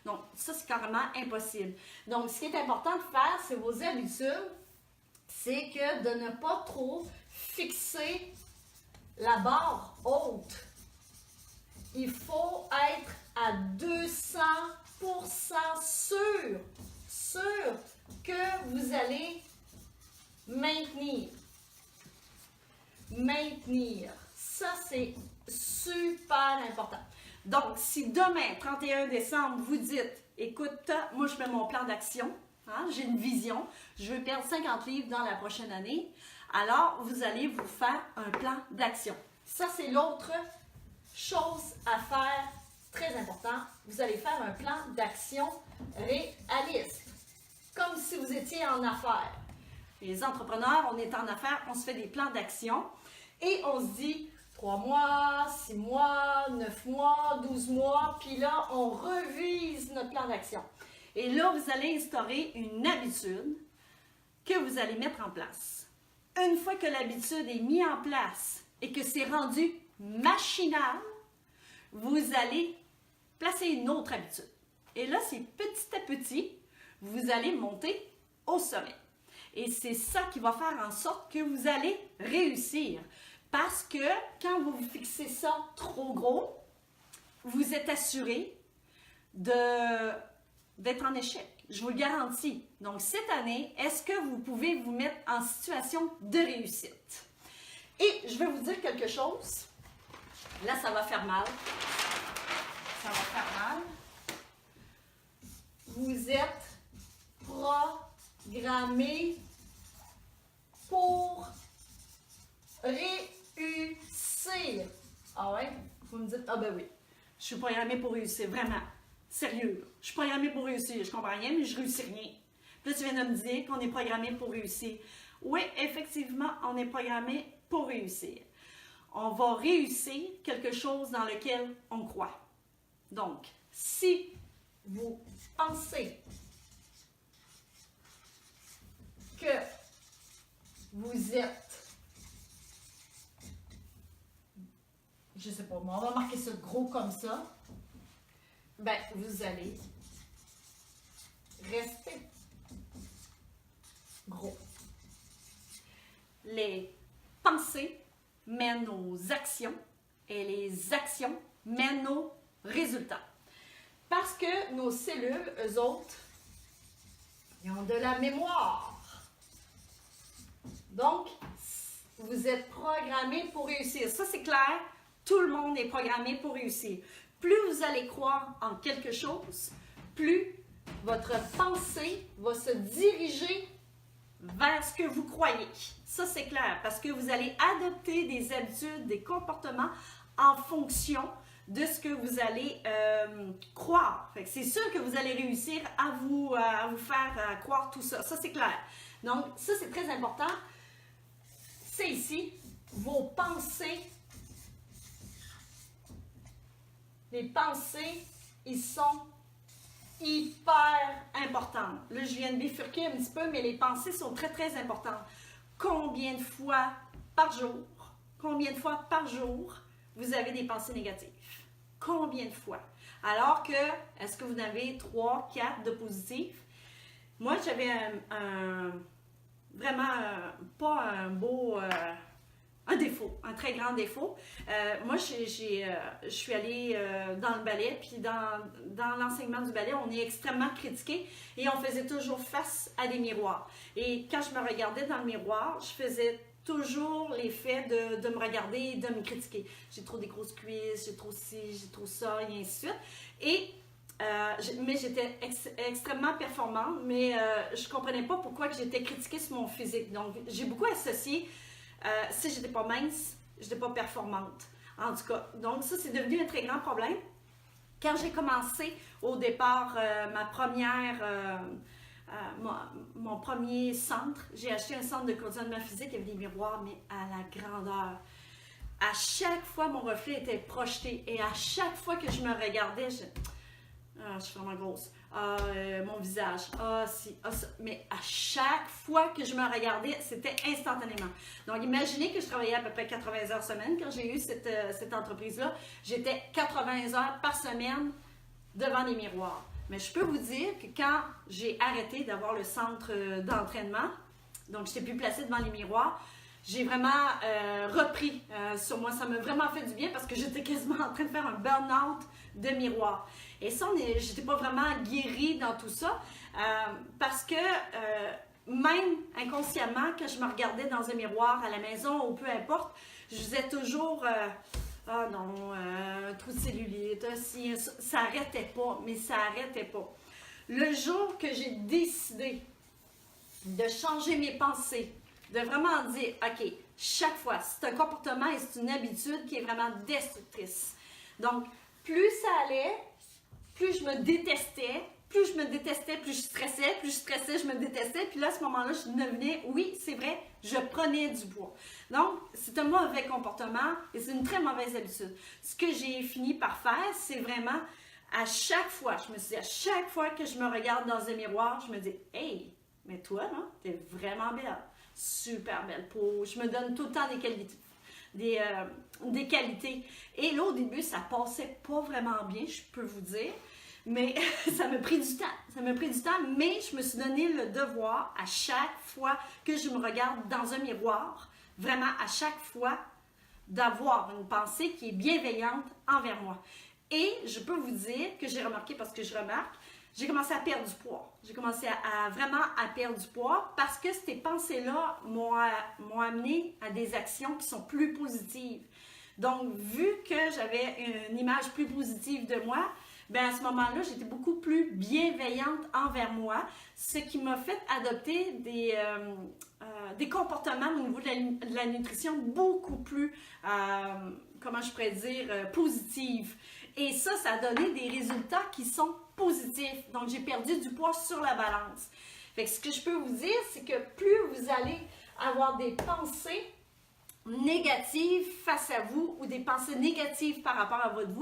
Donc, ça, c'est carrément impossible. Donc, ce qui est important de faire, c'est vos habitudes, c'est que de ne pas trop fixer la barre haute. Il faut être à 200% sûr que vous allez maintenir. Maintenir. Ça, c'est super important. Donc, si demain, 31 décembre, vous dites, écoute, moi, je fais mon plan d'action, j'ai une vision, je veux perdre 50 livres dans la prochaine année, alors vous allez vous faire un plan d'action. Ça, c'est l'autre chose à faire, très important, vous allez faire un plan d'action réaliste, comme si vous étiez en affaires. Les entrepreneurs, on est en affaires, on se fait des plans d'action et on se dit 3 mois, 6 mois, 9 mois, 12 mois, puis là, on revise notre plan d'action. Et là, vous allez instaurer une habitude que vous allez mettre en place. Une fois que l'habitude est mise en place et que c'est rendu machinal, vous allez placer une autre habitude. Et là, c'est petit à petit, vous allez monter au sommet. Et c'est ça qui va faire en sorte que vous allez réussir. Parce que quand vous vous fixez ça trop gros, vous êtes assuré d'être en échec. Je vous le garantis. Donc, cette année, est-ce que vous pouvez vous mettre en situation de réussite? Et je vais vous dire quelque chose. Là, ça va faire mal. Ça va faire mal. Vous êtes programmé pour réussir. Ah ouais? Vous me dites, ah ben oui, je suis programmée pour réussir, vraiment. Sérieux, je suis programmée pour réussir. Je comprends rien, mais je réussis rien. Puis là, tu viens de me dire qu'on est programmé pour réussir. Oui, effectivement, on est programmé pour réussir. On va réussir quelque chose dans lequel on croit. Donc, si vous pensez que vous êtes, je sais pas, moi, on va marquer ça gros comme ça, ben, vous allez rester gros. Les pensées mènent aux actions et les actions mènent aux résultats. Parce que nos cellules, eux autres, ils ont de la mémoire. Donc, vous êtes programmé pour réussir. Ça, c'est clair. Tout le monde est programmé pour réussir. Plus vous allez croire en quelque chose, plus votre pensée va se diriger vers ce que vous croyez. Ça, c'est clair, parce que vous allez adopter des habitudes, des comportements en fonction de ce que vous allez croire. C'est sûr que vous allez réussir à vous faire croire tout ça. Ça, c'est clair. Donc, ça, c'est très important. C'est ici, vos pensées. Les pensées, ils sont hyper importantes. Là, je viens de bifurquer un petit peu, mais les pensées sont très, très importantes. Combien de fois par jour vous avez des pensées négatives? Combien de fois? Alors que, est-ce que vous en avez 3, 4 de positifs? Moi, j'avais vraiment pas un beau... un défaut, un très grand défaut. Moi, je suis allée dans le ballet, puis dans l'enseignement du ballet, on est extrêmement critiqué et on faisait toujours face à des miroirs. Et quand je me regardais dans le miroir, je faisais toujours l'effet de me regarder et de me critiquer. J'ai trop des grosses cuisses, j'ai trop ci, j'ai trop ça, et ainsi de suite. Et mais j'étais extrêmement performante, mais je comprenais pas pourquoi j'étais critiquée sur mon physique. Donc, j'ai beaucoup associé, si j'étais pas mince, j'étais pas performante. En tout cas, donc ça, c'est devenu un très grand problème. Quand j'ai commencé, au départ, mon premier centre, j'ai acheté un centre de conditionnement physique, il y avait des miroirs, mais à la grandeur. À chaque fois, mon reflet était projeté et à chaque fois que je me regardais, je suis vraiment grosse. Mon visage. Si. Ça. Mais à chaque fois que je me regardais, c'était instantanément. Donc, imaginez que je travaillais à peu près 80 heures semaine. Quand j'ai eu cette entreprise-là, j'étais 80 heures par semaine devant les miroirs. Mais je peux vous dire que quand j'ai arrêté d'avoir le centre d'entraînement, donc je n'étais plus placée devant les miroirs, j'ai vraiment repris sur moi. Ça m'a vraiment fait du bien parce que j'étais quasiment en train de faire un burn-out de miroir. Et ça, je n'étais pas vraiment guérie dans tout ça parce que même inconsciemment, quand je me regardais dans un miroir à la maison ou peu importe, je disais toujours ah non, trop de cellulite, si, ça n'arrêtait pas, mais ça n'arrêtait pas. Le jour que j'ai décidé de changer mes pensées, de vraiment dire, OK, chaque fois, c'est un comportement et c'est une habitude qui est vraiment destructrice. Donc, plus ça allait, plus je me détestais, plus je stressais, je me détestais. Puis là, à ce moment-là, je devenais, oui, c'est vrai, je prenais du poids. Donc, c'est un mauvais comportement et c'est une très mauvaise habitude. Ce que j'ai fini par faire, c'est vraiment, à chaque fois, je me suis dit, à chaque fois que je me regarde dans un miroir, je me dis, hey, mais toi, là, t'es vraiment belle. Super belle peau. Je me donne tout le temps des qualités. Des qualités. Et là, au début, ça passait pas vraiment bien, je peux vous dire. Mais ça m'a pris du temps. Ça m'a pris du temps, mais je me suis donné le devoir à chaque fois que je me regarde dans un miroir, vraiment à chaque fois, d'avoir une pensée qui est bienveillante envers moi. Et je peux vous dire que j'ai remarqué, parce que je remarque, j'ai commencé à perdre du poids. J'ai commencé vraiment à perdre du poids parce que ces pensées-là m'ont amené à des actions qui sont plus positives. Donc, vu que j'avais une image plus positive de moi, bien à ce moment-là, j'étais beaucoup plus bienveillante envers moi, ce qui m'a fait adopter des comportements au niveau de la nutrition beaucoup plus, comment je pourrais dire, positifs. Et ça a donné des résultats qui sont positifs. Donc, j'ai perdu du poids sur la balance. Fait que ce que je peux vous dire, c'est que plus vous allez avoir des pensées négatives face à vous ou des pensées négatives par rapport à votre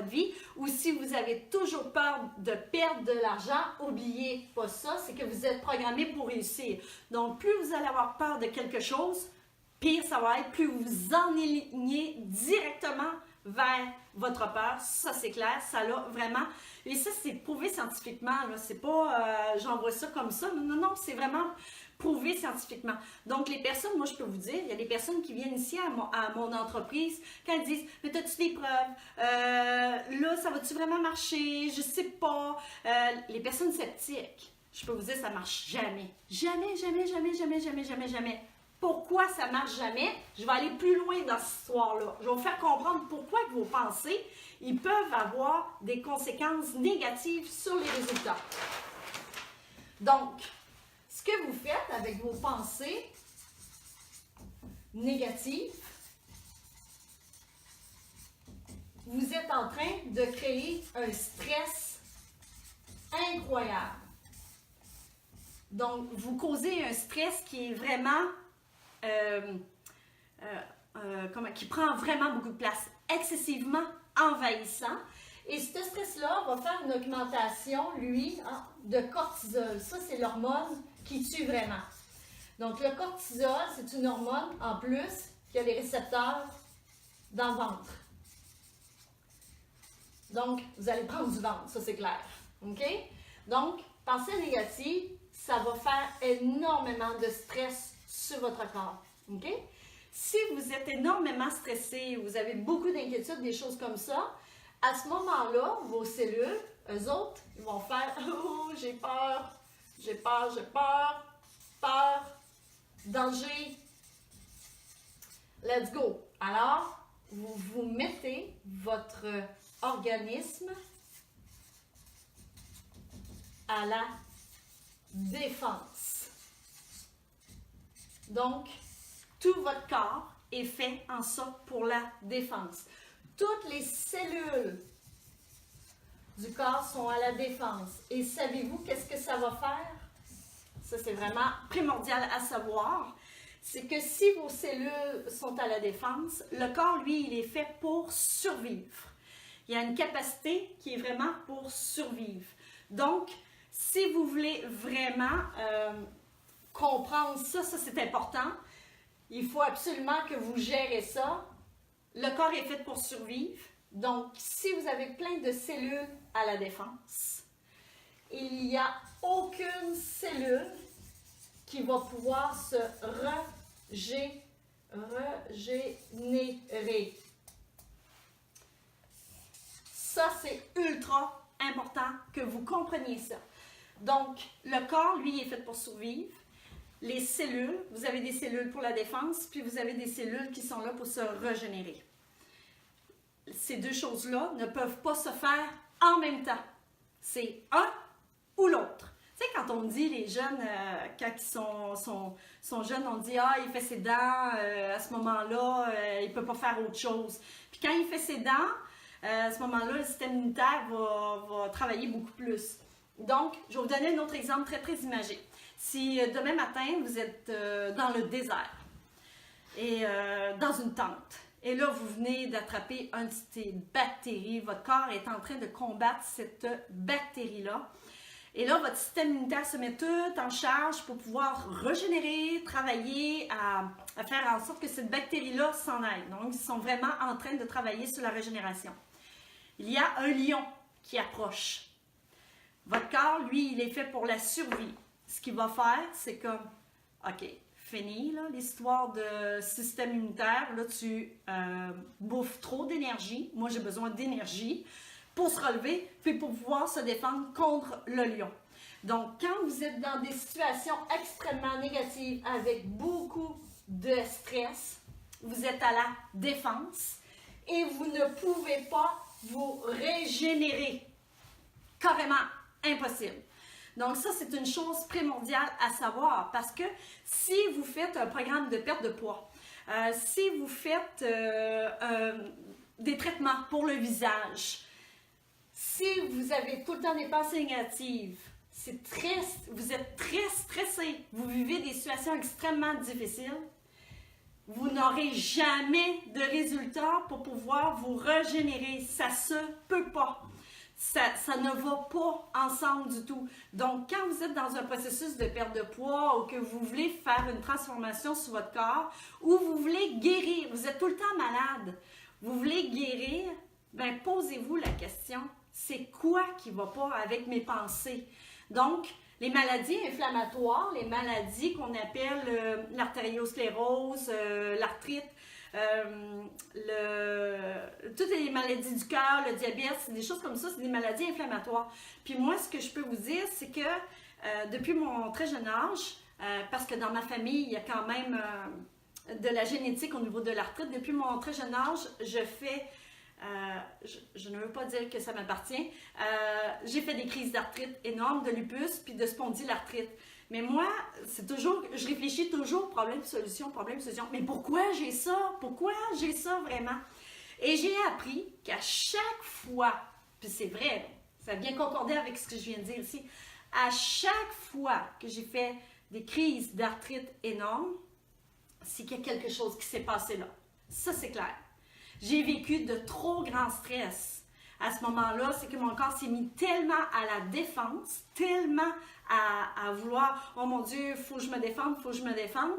vie, ou si vous avez toujours peur de perdre de l'argent, n'oubliez pas ça, c'est que vous êtes programmé pour réussir. Donc, plus vous allez avoir peur de quelque chose, pire ça va être, plus vous vous enlignez directement vers votre peur, ça c'est clair, ça l'a vraiment, et ça c'est prouvé scientifiquement, c'est pas j'envoie ça comme ça, non, c'est vraiment prouvé scientifiquement. Donc les personnes, moi je peux vous dire, il y a des personnes qui viennent ici à mon entreprise, quand elles disent, mais as-tu des preuves, là ça va-tu vraiment marcher, je sais pas, les personnes sceptiques, je peux vous dire, ça marche jamais, jamais. Pourquoi ça ne marche jamais? Je vais aller plus loin dans cette histoire-là. Je vais vous faire comprendre pourquoi que vos pensées, ils peuvent avoir des conséquences négatives sur les résultats. Donc, ce que vous faites avec vos pensées négatives, vous êtes en train de créer un stress incroyable. Donc, vous causez un stress qui est vraiment qui prend vraiment beaucoup de place, excessivement envahissant. Et ce stress-là va faire une augmentation, lui, de cortisol. Ça, c'est l'hormone qui tue vraiment. Donc, le cortisol, c'est une hormone, en plus, qui a les récepteurs dans le ventre. Donc, vous allez prendre du ventre, ça c'est clair. OK? Donc, pensée négative,
ça va faire énormément de stress sur votre corps. OK?
Si vous êtes énormément stressé, vous avez beaucoup d'inquiétudes, des choses comme ça, à ce moment-là, vos cellules, eux autres, ils vont faire « Oh, j'ai peur, j'ai peur, j'ai peur, peur, danger, let's go ». Alors, vous mettez votre organisme à la défense. Donc, tout votre corps est fait en sorte pour la défense. Toutes les cellules du corps sont à la défense. Et savez-vous qu'est-ce que ça va faire? Ça, c'est vraiment primordial à savoir. C'est que si vos cellules sont à la défense, le corps, lui, il est fait pour survivre. Il y a une capacité qui est vraiment pour survivre. Donc, si vous voulez vraiment comprendre ça, c'est important. Il faut absolument que vous gérez ça. Le corps est fait pour survivre. Donc, si vous avez plein de cellules à la défense, il n'y a aucune cellule qui va pouvoir se régénérer. Ça, c'est ultra important que vous compreniez ça. Donc, le corps, lui, est fait pour survivre. Les cellules, vous avez des cellules pour la défense, puis vous avez des cellules qui sont là pour se régénérer. Ces deux choses-là ne peuvent pas se faire en même temps. C'est un ou l'autre. Tu sais, quand on dit les jeunes, quand ils sont jeunes, on dit « Ah, il fait ses dents, à ce moment-là, il ne peut pas faire autre chose. » Puis quand il fait ses dents, à ce moment-là, le système immunitaire va travailler beaucoup plus. Donc, je vais vous donner un autre exemple très, très imagé. Si demain matin, vous êtes dans le désert et dans une tente, et là, vous venez d'attraper une petite bactérie, votre corps est en train de combattre cette bactérie-là, et là, votre système immunitaire se met tout en charge pour pouvoir régénérer, travailler, à faire en sorte que cette bactérie-là s'en aille. Donc, ils sont vraiment en train de travailler sur la régénération. Il y a un lion qui approche. Votre corps, lui, il est fait pour la survie. Ce qu'il va faire, c'est comme, OK, fini l'histoire de système immunitaire. Là, tu bouffes trop d'énergie. Moi, j'ai besoin d'énergie pour se relever, puis pour pouvoir se défendre contre le lion. Donc, quand vous êtes dans des situations extrêmement négatives avec beaucoup de stress, vous êtes à la défense et vous ne pouvez pas vous régénérer. Carrément impossible. Donc ça, c'est une chose primordiale à savoir parce que si vous faites un programme de perte de poids, si vous faites des traitements pour le visage, si vous avez tout le temps des pensées négatives, vous êtes très stressé, vous vivez des situations extrêmement difficiles, vous n'aurez jamais de résultat pour pouvoir vous régénérer. Ça se peut pas. Ça ne va pas ensemble du tout. Donc, quand vous êtes dans un processus de perte de poids ou que vous voulez faire une transformation sur votre corps ou vous voulez guérir, vous êtes tout le temps malade, vous voulez guérir, bien, posez-vous la question, c'est quoi qui ne va pas avec mes pensées? Donc, les maladies inflammatoires, les maladies qu'on appelle l'artériosclérose, l'arthrite, toutes les maladies du cœur, le diabète, c'est des choses comme ça, c'est des maladies inflammatoires. Puis moi, ce que je peux vous dire, c'est que depuis mon très jeune âge, parce que dans ma famille, il y a quand même de la génétique au niveau de l'arthrite, depuis mon très jeune âge, je fais, je ne veux pas dire que ça m'appartient, j'ai fait des crises d'arthrite énormes, de lupus, puis de spondylarthrite. Mais moi, c'est toujours, je réfléchis toujours problème-solution. Mais pourquoi j'ai ça? Pourquoi j'ai ça vraiment? Et j'ai appris qu'à chaque fois, puis c'est vrai, ça vient concorder avec ce que je viens de dire ici, à chaque fois que j'ai fait des crises d'arthrite énormes, c'est qu'il y a quelque chose qui s'est passé là. Ça, c'est clair. J'ai vécu de trop grands stress. À ce moment-là, c'est que mon corps s'est mis tellement à la défense, tellement à vouloir, oh mon Dieu, il faut que je me défende,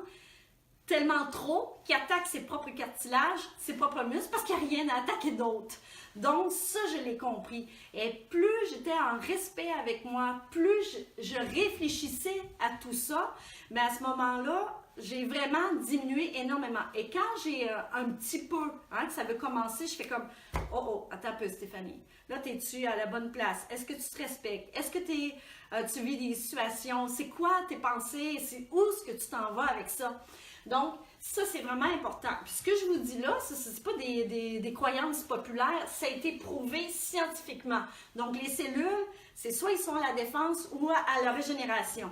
tellement trop qu'il attaque ses propres cartilages, ses propres muscles, parce qu'il n'y a rien à attaquer d'autre. Donc, ça, je l'ai compris. Et plus j'étais en respect avec moi, plus je réfléchissais à tout ça, mais à ce moment-là, j'ai vraiment diminué énormément. Et quand j'ai un petit peu, que ça veut commencer, je fais comme, oh, attends un peu, Stéphanie. Là, es-tu à la bonne place? Est-ce que tu te respectes? Est-ce que tu vis des situations? C'est quoi tes pensées? C'est où est-ce que tu t'en vas avec ça? Donc, ça, c'est vraiment important. Puis ce que je vous dis là, ce n'est pas des croyances populaires, ça a été prouvé scientifiquement. Donc, les cellules, c'est soit ils sont à la défense ou à la régénération.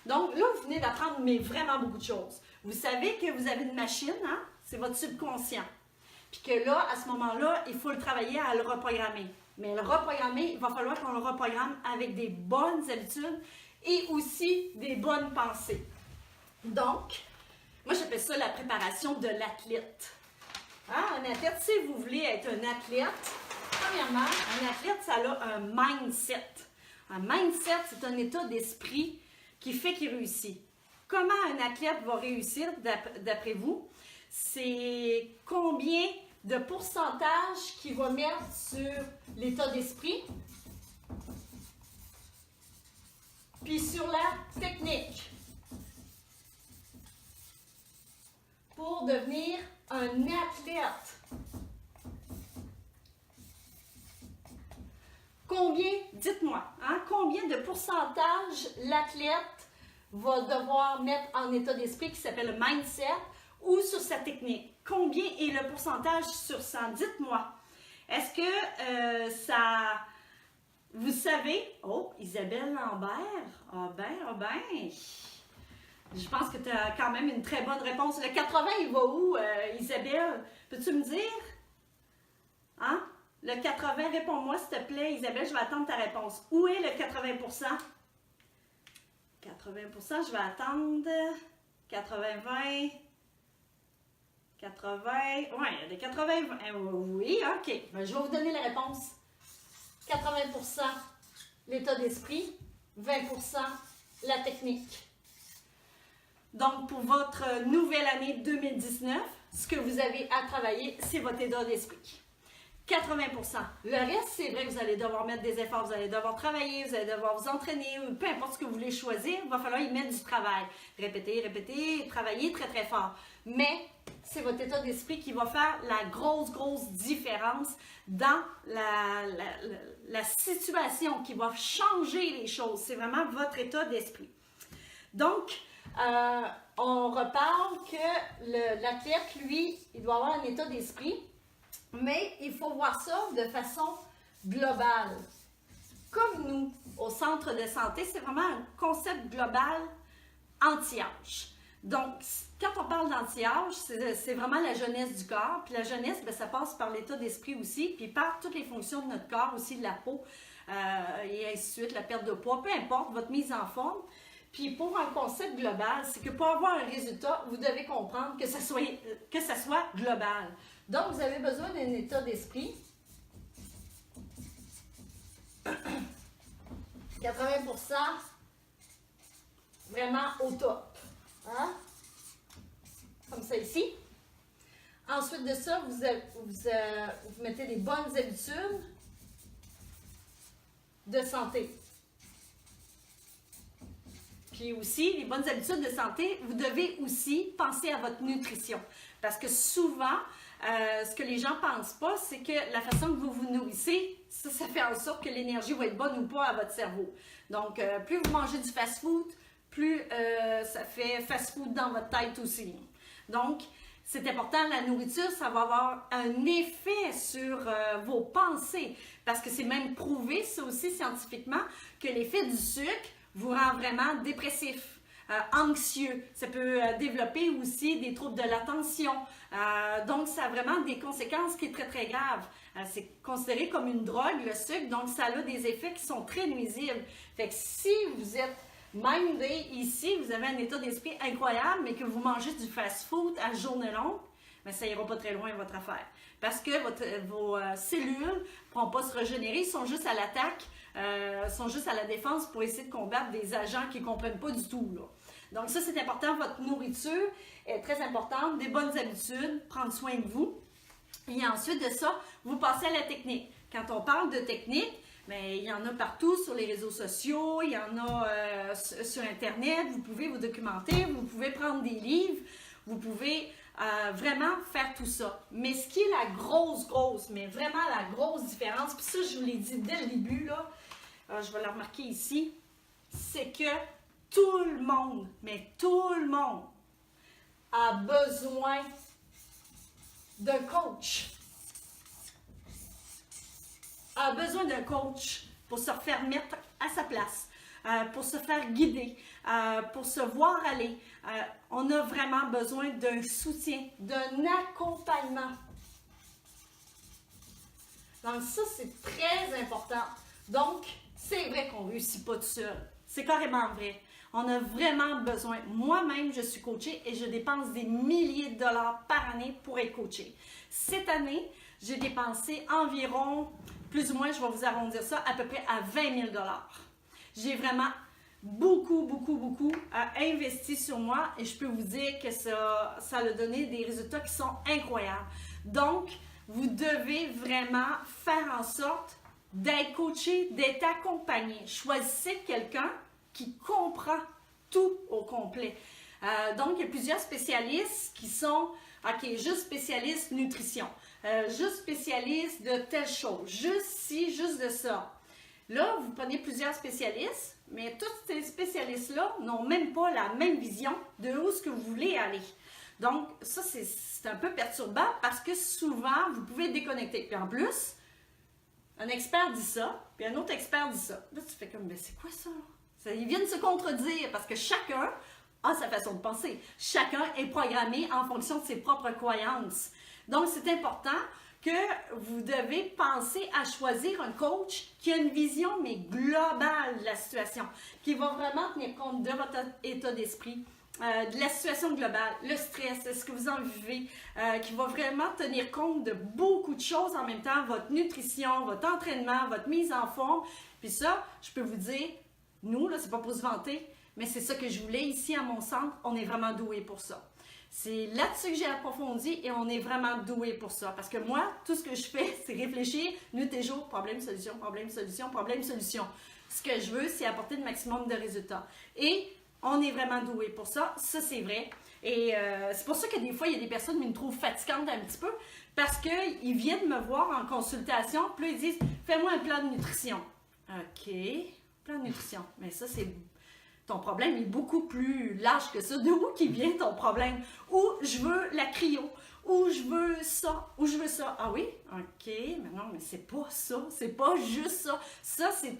Donc, là, vous venez d'apprendre vraiment beaucoup de choses. Vous savez que vous avez une machine, c'est votre subconscient. Puis que là, à ce moment-là, il faut le travailler à le reprogrammer. Mais le reprogrammer, il va falloir qu'on le reprogramme avec des bonnes habitudes et aussi des bonnes pensées. Donc, moi, j'appelle ça la préparation de l'athlète. Un athlète, si vous voulez être un athlète, premièrement, un athlète, ça a un mindset. Un mindset, c'est un état d'esprit qui fait qu'il réussit. Comment un athlète va réussir, d'après vous? C'est combien de pourcentage qu'il va mettre sur l'état d'esprit, puis sur la technique, pour devenir un athlète. Combien, dites-moi, combien de pourcentage l'athlète va devoir mettre en état d'esprit qui s'appelle le mindset ou sur sa technique? Combien est le pourcentage sur 100? Dites-moi. Est-ce que ça... Vous savez... Oh, Isabelle Lambert. Ah ben... Je pense que tu as quand même une très bonne réponse. Le 80, il va où, Isabelle? Peux-tu me dire? Le 80, réponds-moi s'il te plaît, Isabelle, je vais attendre ta réponse. Où est le 80%? 80%, je vais attendre. 80-20. 80. Oui, il y a des 80. Oui, OK. Ben, je vais vous donner la réponse. 80% l'état d'esprit, 20% la technique. Donc, pour votre nouvelle année 2019, ce que vous avez à travailler, c'est votre état d'esprit. 80%. Le reste, c'est vrai que vous allez devoir mettre des efforts, vous allez devoir travailler, vous allez devoir vous entraîner, peu importe ce que vous voulez choisir, il va falloir y mettre du travail. Répéter, travailler très, très fort. Mais c'est votre état d'esprit qui va faire la grosse différence dans la situation, qui va changer les choses. C'est vraiment votre état d'esprit. Donc, on reparle que l'athlète, lui, il doit avoir un état d'esprit, mais il faut voir ça de façon globale. Comme nous, au centre de santé, c'est vraiment un concept global anti-âge. Donc, quand on parle d'anti-âge, c'est vraiment la jeunesse du corps. Puis la jeunesse, ça passe par l'état d'esprit aussi, puis par toutes les fonctions de notre corps, aussi de la peau, et ainsi de suite, la perte de poids, peu importe, votre mise en forme. Puis pour un concept global, c'est que pour avoir un résultat, vous devez comprendre que ça soit global. Donc, vous avez besoin d'un état d'esprit. 80% vraiment au top. Comme ça ici. Ensuite de ça, vous mettez des bonnes habitudes de santé. Puis aussi, les bonnes habitudes de santé, vous devez aussi penser à votre nutrition. Parce que souvent, ce que les gens ne pensent pas, c'est que la façon que vous vous nourrissez, ça fait en sorte que l'énergie va être bonne ou pas à votre cerveau. Donc, plus vous mangez du fast-food, plus ça fait fast-food dans votre tête aussi. Donc, c'est important, la nourriture, ça va avoir un effet sur vos pensées. Parce que c'est même prouvé, ça aussi scientifiquement, que l'effet du sucre vous rend vraiment dépressif, anxieux. Ça peut développer aussi des troubles de l'attention. Donc, ça a vraiment des conséquences qui sont très, très graves. C'est considéré comme une drogue, le sucre, donc ça a des effets qui sont très nuisibles. Fait que si vous êtes mindé ici, vous avez un état d'esprit incroyable, mais que vous mangez du fast-food à journée longue, mais ça ira pas très loin votre affaire. Parce que vos cellules ne pourront pas se régénérer, ils sont juste à l'attaque, sont juste à la défense pour essayer de combattre des agents qui ne comprennent pas du tout, là. Donc ça, c'est important. Votre nourriture est très importante. Des bonnes habitudes, prendre soin de vous. Et ensuite de ça, vous passez à la technique. Quand on parle de technique, mais il y en a partout sur les réseaux sociaux, il y en a sur Internet, vous pouvez vous documenter, vous pouvez prendre des livres, vous pouvez vraiment faire tout ça. Mais ce qui est la grosse, mais vraiment la grosse différence, puis ça je vous l'ai dit dès le début, là, je vais la remarquer ici, c'est que tout le monde, mais tout le monde a besoin d'un coach. A besoin d'un coach pour se faire mettre à sa place, pour se faire guider, pour se voir aller. On a vraiment besoin d'un soutien, d'un accompagnement. Donc ça, c'est très important. Donc, c'est vrai qu'on ne réussit pas tout seul. C'est carrément vrai. On a vraiment besoin. Moi-même, je suis coachée et je dépense des milliers de dollars par année pour être coachée. Cette année, j'ai dépensé environ, plus ou moins, je vais vous arrondir ça, à peu près à 20 000 dollars. J'ai vraiment beaucoup investi sur moi et je peux vous dire que ça a donné des résultats qui sont incroyables. Donc, vous devez vraiment faire en sorte d'être coaché, d'être accompagné. Choisissez quelqu'un qui comprend tout au complet. Donc, il y a plusieurs spécialistes qui sont, OK, juste spécialiste nutrition, juste spécialiste de telle chose, juste ci, juste de ça. Là, vous prenez plusieurs spécialistes, mais tous ces spécialistes-là n'ont même pas la même vision de où est-ce que vous voulez aller. Donc, ça, c'est un peu perturbant parce que souvent, vous pouvez déconnecter. Puis en plus, un expert dit ça, puis un autre expert dit ça. Là, tu fais comme, mais c'est quoi ça? Ils viennent se contredire parce que chacun a sa façon de penser. Chacun est programmé en fonction de ses propres croyances. Donc, c'est important que vous devez penser à choisir un coach qui a une vision, mais globale de la situation, qui va vraiment tenir compte de votre état d'esprit, de la situation globale, le stress, est-ce que vous en vivez, qui va vraiment tenir compte de beaucoup de choses en même temps, votre nutrition, votre entraînement, votre mise en forme. Puis ça, je peux vous dire, nous, là, c'est pas pour se vanter, mais c'est ça que je voulais ici à mon centre, on est vraiment doués pour ça. C'est là-dessus que j'ai approfondi et on est vraiment doué pour ça. Parce que moi, tout ce que je fais, c'est réfléchir nuit et jour, problème, solution, problème, solution, problème, solution. Ce que je veux, c'est apporter le maximum de résultats. Et on est vraiment doué pour ça. Ça, c'est vrai. Et c'est pour ça que des fois, il y a des personnes qui me trouvent fatigante un petit peu parce qu'ils viennent me voir en consultation, puis là, ils disent « Fais-moi un plan de nutrition. » OK, plan de nutrition. Mais ça, c'est... Ton problème est beaucoup plus large que ça. De où qui vient ton problème? Ou je veux la cryo, ou je veux ça, ou je veux ça. Ah oui? OK, mais non, mais c'est pas ça. C'est pas juste ça. Ça, c'est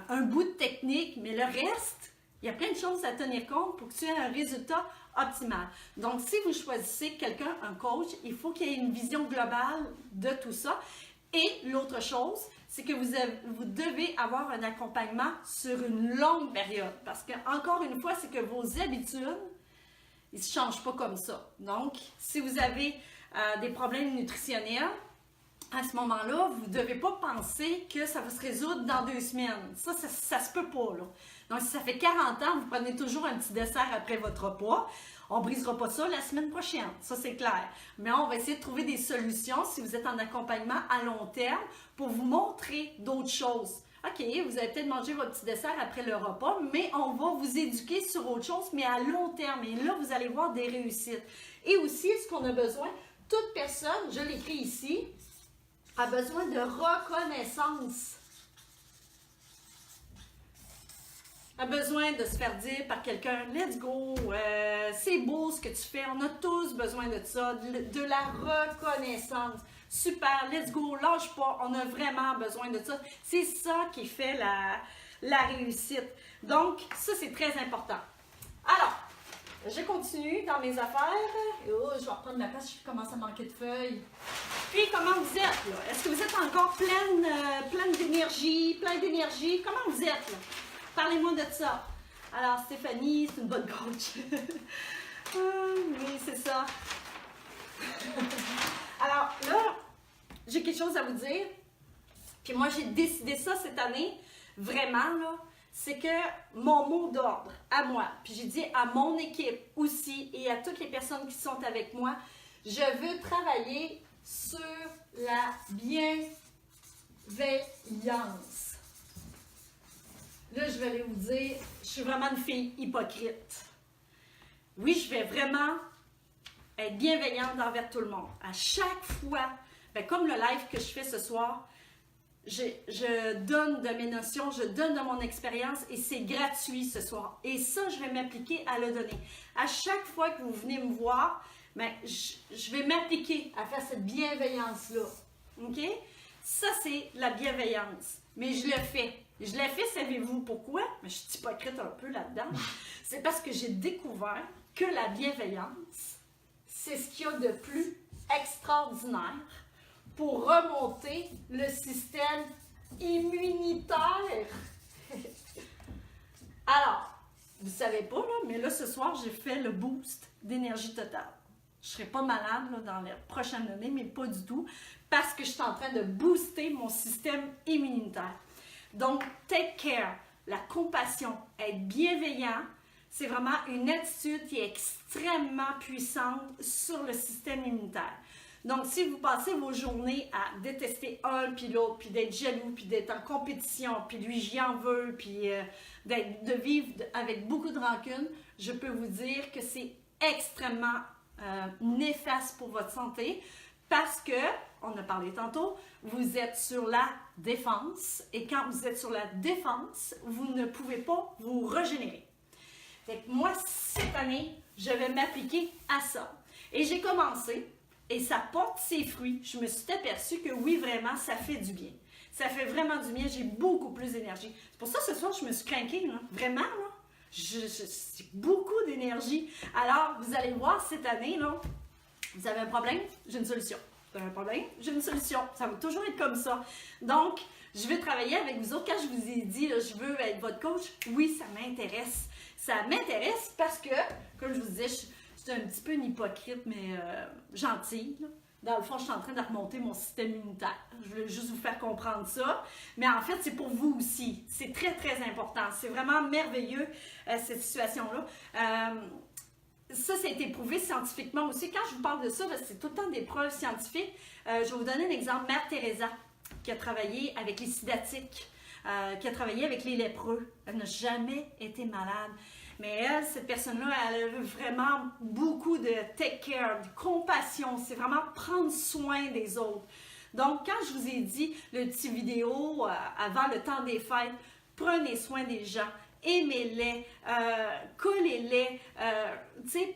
un bout de technique, mais le reste, il y a plein de choses à tenir compte pour que tu aies un résultat optimal. Donc, si vous choisissez quelqu'un, un coach, il faut qu'il y ait une vision globale de tout ça. Et l'autre chose, c'est que vous devez avoir un accompagnement sur une longue période. Parce que, encore une fois, c'est que vos habitudes, ils ne se changent pas comme ça. Donc, si vous avez des problèmes nutritionnels, à ce moment-là, vous ne devez pas penser que ça va se résoudre dans 2 semaines. Ça se peut pas, là. Donc, si ça fait 40 ans, vous prenez toujours un petit dessert après votre repas, on ne brisera pas ça la semaine prochaine, ça c'est clair. Mais on va essayer de trouver des solutions si vous êtes en accompagnement à long terme pour vous montrer d'autres choses. OK, vous allez peut-être manger votre petit dessert après le repas, mais on va vous éduquer sur autre chose, mais à long terme. Et là, vous allez voir des réussites. Et aussi, ce qu'on a besoin, toute personne, je l'écris ici, a besoin de reconnaissance. A besoin de se faire dire par quelqu'un, let's go, c'est beau ce que tu fais, on a tous besoin de ça, de la reconnaissance. Super, let's go, lâche pas, on a vraiment besoin de ça. C'est ça qui fait la réussite. Donc, ça, c'est très important. Alors, je continue dans mes affaires. Oh, je vais reprendre ma place, je commence à manquer de feuilles. Puis, comment vous êtes, là? Est-ce que vous êtes encore pleine d'énergie, plein d'énergie? Comment vous êtes, là? Parlez-moi de ça. Alors, Stéphanie, c'est une bonne coach. Oui, c'est ça. Alors, là, j'ai quelque chose à vous dire. Puis moi, j'ai décidé ça cette année. Vraiment, là, c'est que mon mot d'ordre à moi, puis j'ai dit à mon équipe aussi et à toutes les personnes qui sont avec moi, je veux travailler sur la bienveillance. Là, je vais aller vous dire, je suis vraiment une fille hypocrite. Oui, je vais vraiment être bienveillante envers tout le monde. À chaque fois, ben, comme le live que je fais ce soir, je donne de mes notions, je donne de mon expérience et c'est gratuit ce soir. Et ça, je vais m'appliquer à le donner. À chaque fois que vous venez me voir, ben, je vais m'appliquer à faire cette bienveillance-là. OK? Ça, c'est la bienveillance. Mais je le fais. Je le fais, savez-vous pourquoi? Mais je suis hypocrite un peu là-dedans. C'est parce que j'ai découvert que la bienveillance, c'est ce qu'il y a de plus extraordinaire pour remonter le système immunitaire. Alors, vous ne savez pas, là, mais là, ce soir, j'ai fait le boost d'énergie totale. Je ne serai pas malade là, dans les prochaines années, mais pas du tout, parce que je suis en train de booster mon système immunitaire. Donc, take care, la compassion, être bienveillant, c'est vraiment une attitude qui est extrêmement puissante sur le système immunitaire. Donc, si vous passez vos journées à détester un puis l'autre, puis d'être jaloux, puis d'être en compétition, puis lui, j'y en veux, puis de vivre avec beaucoup de rancune, je peux vous dire que c'est extrêmement néfaste pour votre santé parce que, on a parlé tantôt, vous êtes sur la défense et quand vous êtes sur la défense, vous ne pouvez pas vous régénérer. Fait que moi, cette année, je vais m'appliquer à ça. Et j'ai commencé et ça porte ses fruits. Je me suis aperçue que oui, vraiment, ça fait du bien. Ça fait vraiment du bien. J'ai beaucoup plus d'énergie. C'est pour ça, ce soir, je me suis craquée, là. Vraiment, là. J'ai beaucoup d'énergie. Alors, vous allez voir cette année, là, vous avez un problème, j'ai une solution. Vous avez un problème, j'ai une solution. Ça va toujours être comme ça. Donc, je vais travailler avec vous autres. Quand je vous ai dit, là, je veux être votre coach, oui, ça m'intéresse. Ça m'intéresse parce que, comme je vous disais, je suis un petit peu une hypocrite, mais gentille, là. Dans le fond, je suis en train de remonter mon système immunitaire. Je voulais juste vous faire comprendre ça. Mais en fait, c'est pour vous aussi. C'est très, très important. C'est vraiment merveilleux, cette situation-là. Ça a été prouvé scientifiquement aussi. Quand je vous parle de ça, c'est tout le temps des preuves scientifiques. Je vais vous donner un exemple. Mère Teresa, qui a travaillé avec les sidatiques, qui a travaillé avec les lépreux. Elle n'a jamais été malade. Mais elle, cette personne-là, elle a vraiment beaucoup de take care, de compassion. C'est vraiment prendre soin des autres. Donc, quand je vous ai dit le petit vidéo avant le temps des fêtes, prenez soin des gens, aimez-les, collez-les,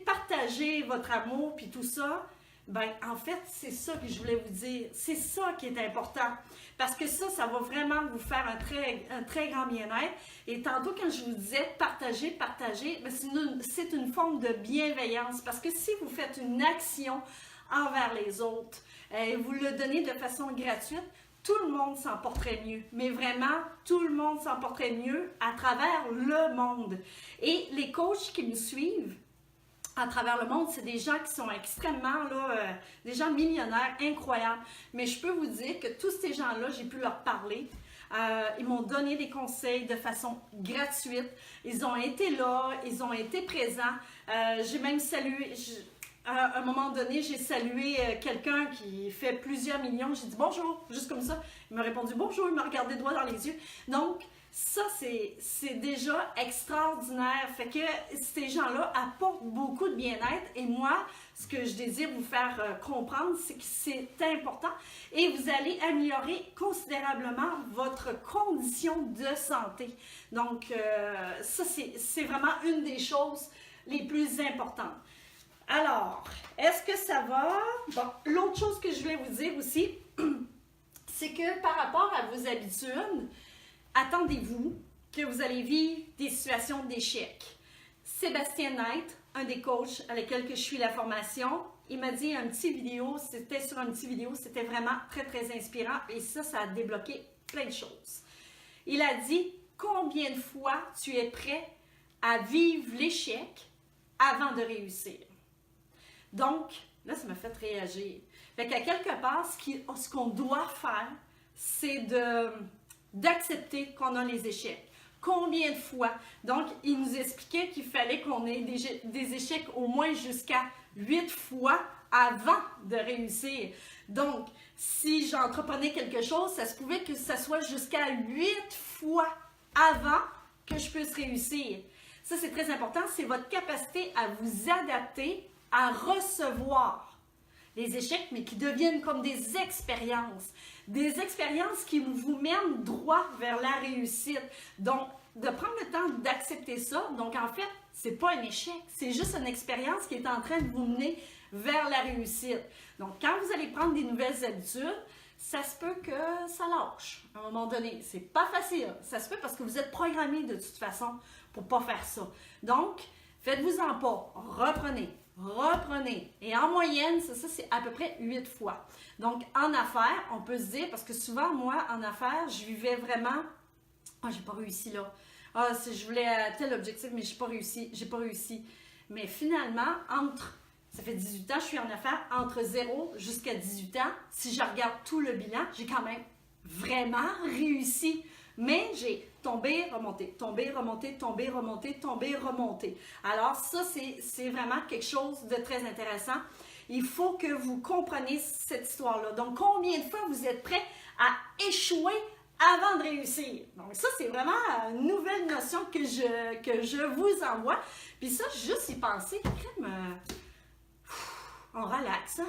partagez votre amour puis tout ça. Ben, en fait, c'est ça que je voulais vous dire. C'est ça qui est important. Parce que ça va vraiment vous faire un très grand bien-être. Et tantôt, quand je vous disais partager, ben, c'est une forme de bienveillance. Parce que si vous faites une action envers les autres, et vous le donnez de façon gratuite, tout le monde s'en porterait mieux. Mais vraiment, tout le monde s'en porterait mieux à travers le monde. Et les coachs qui me suivent, à travers le monde, c'est des gens qui sont extrêmement, des gens millionnaires, incroyables. Mais je peux vous dire que tous ces gens-là, j'ai pu leur parler. Ils m'ont donné des conseils de façon gratuite. Ils ont été là, ils ont été présents. J'ai même salué, à un moment donné, j'ai salué quelqu'un qui fait plusieurs millions. J'ai dit bonjour, juste comme ça. Il m'a répondu bonjour, il m'a regardé droit dans les yeux. Donc, ça, c'est déjà extraordinaire. Fait que ces gens-là apportent beaucoup de bien-être. Et moi, ce que je désire vous faire comprendre, c'est que c'est important. Et vous allez améliorer considérablement votre condition de santé. Donc, ça, c'est vraiment une des choses les plus importantes. Alors, est-ce que ça va? Bon, l'autre chose que je voulais vous dire aussi, c'est que par rapport à vos habitudes, attendez-vous que vous allez vivre des situations d'échec. Sébastien Knight, un des coachs à lesquels je suis la formation, il m'a dit c'était sur un petit vidéo, c'était vraiment très, très inspirant et ça a débloqué plein de choses. Il a dit, combien de fois tu es prêt à vivre l'échec avant de réussir? Donc, là, ça m'a fait réagir. Fait qu'à quelque part, ce qu'on doit faire, c'est d'accepter qu'on a les échecs,
combien de fois. Donc, il nous expliquait qu'il fallait qu'on ait des échecs au moins jusqu'à 8 fois avant de réussir. Donc, si j'entreprenais quelque chose, ça se pouvait que ça soit jusqu'à 8 fois avant que je puisse réussir. Ça, c'est très important. C'est votre capacité à vous adapter, à recevoir les échecs, mais qui deviennent comme des expériences. Des expériences qui vous mènent droit vers la réussite. Donc, de prendre le temps d'accepter ça. Donc, en fait, c'est pas un échec. C'est juste une expérience qui est en train de vous mener vers la réussite. Donc, quand vous allez prendre des nouvelles habitudes, ça se peut que ça lâche à un moment donné. C'est pas facile. Ça se peut parce que vous êtes programmé de toute façon pour pas faire ça. Donc, faites-vous-en pas. Reprenez. Reprenez. Et en moyenne, ça c'est à peu près 8 fois. Donc, en affaires, on peut se dire, parce que souvent, moi, en affaires, je vivais vraiment, ah, j'ai pas réussi là. Ah, je voulais tel objectif, mais j'ai pas réussi. Mais finalement, ça fait 18 ans, je suis en affaires, entre 0 jusqu'à 18 ans, si je regarde tout le bilan, j'ai quand même vraiment réussi. Mais j'ai tombé, remonté, tombé, remonté, tombé, remonté, tombé, remonté. Alors ça, c'est vraiment quelque chose de très intéressant. Il faut que vous compreniez cette histoire-là. Donc, combien de fois vous êtes prêt à échouer avant de réussir? Donc, ça, c'est vraiment une nouvelle notion que je vous envoie. Puis ça, juste y penser, on relaxe, hein?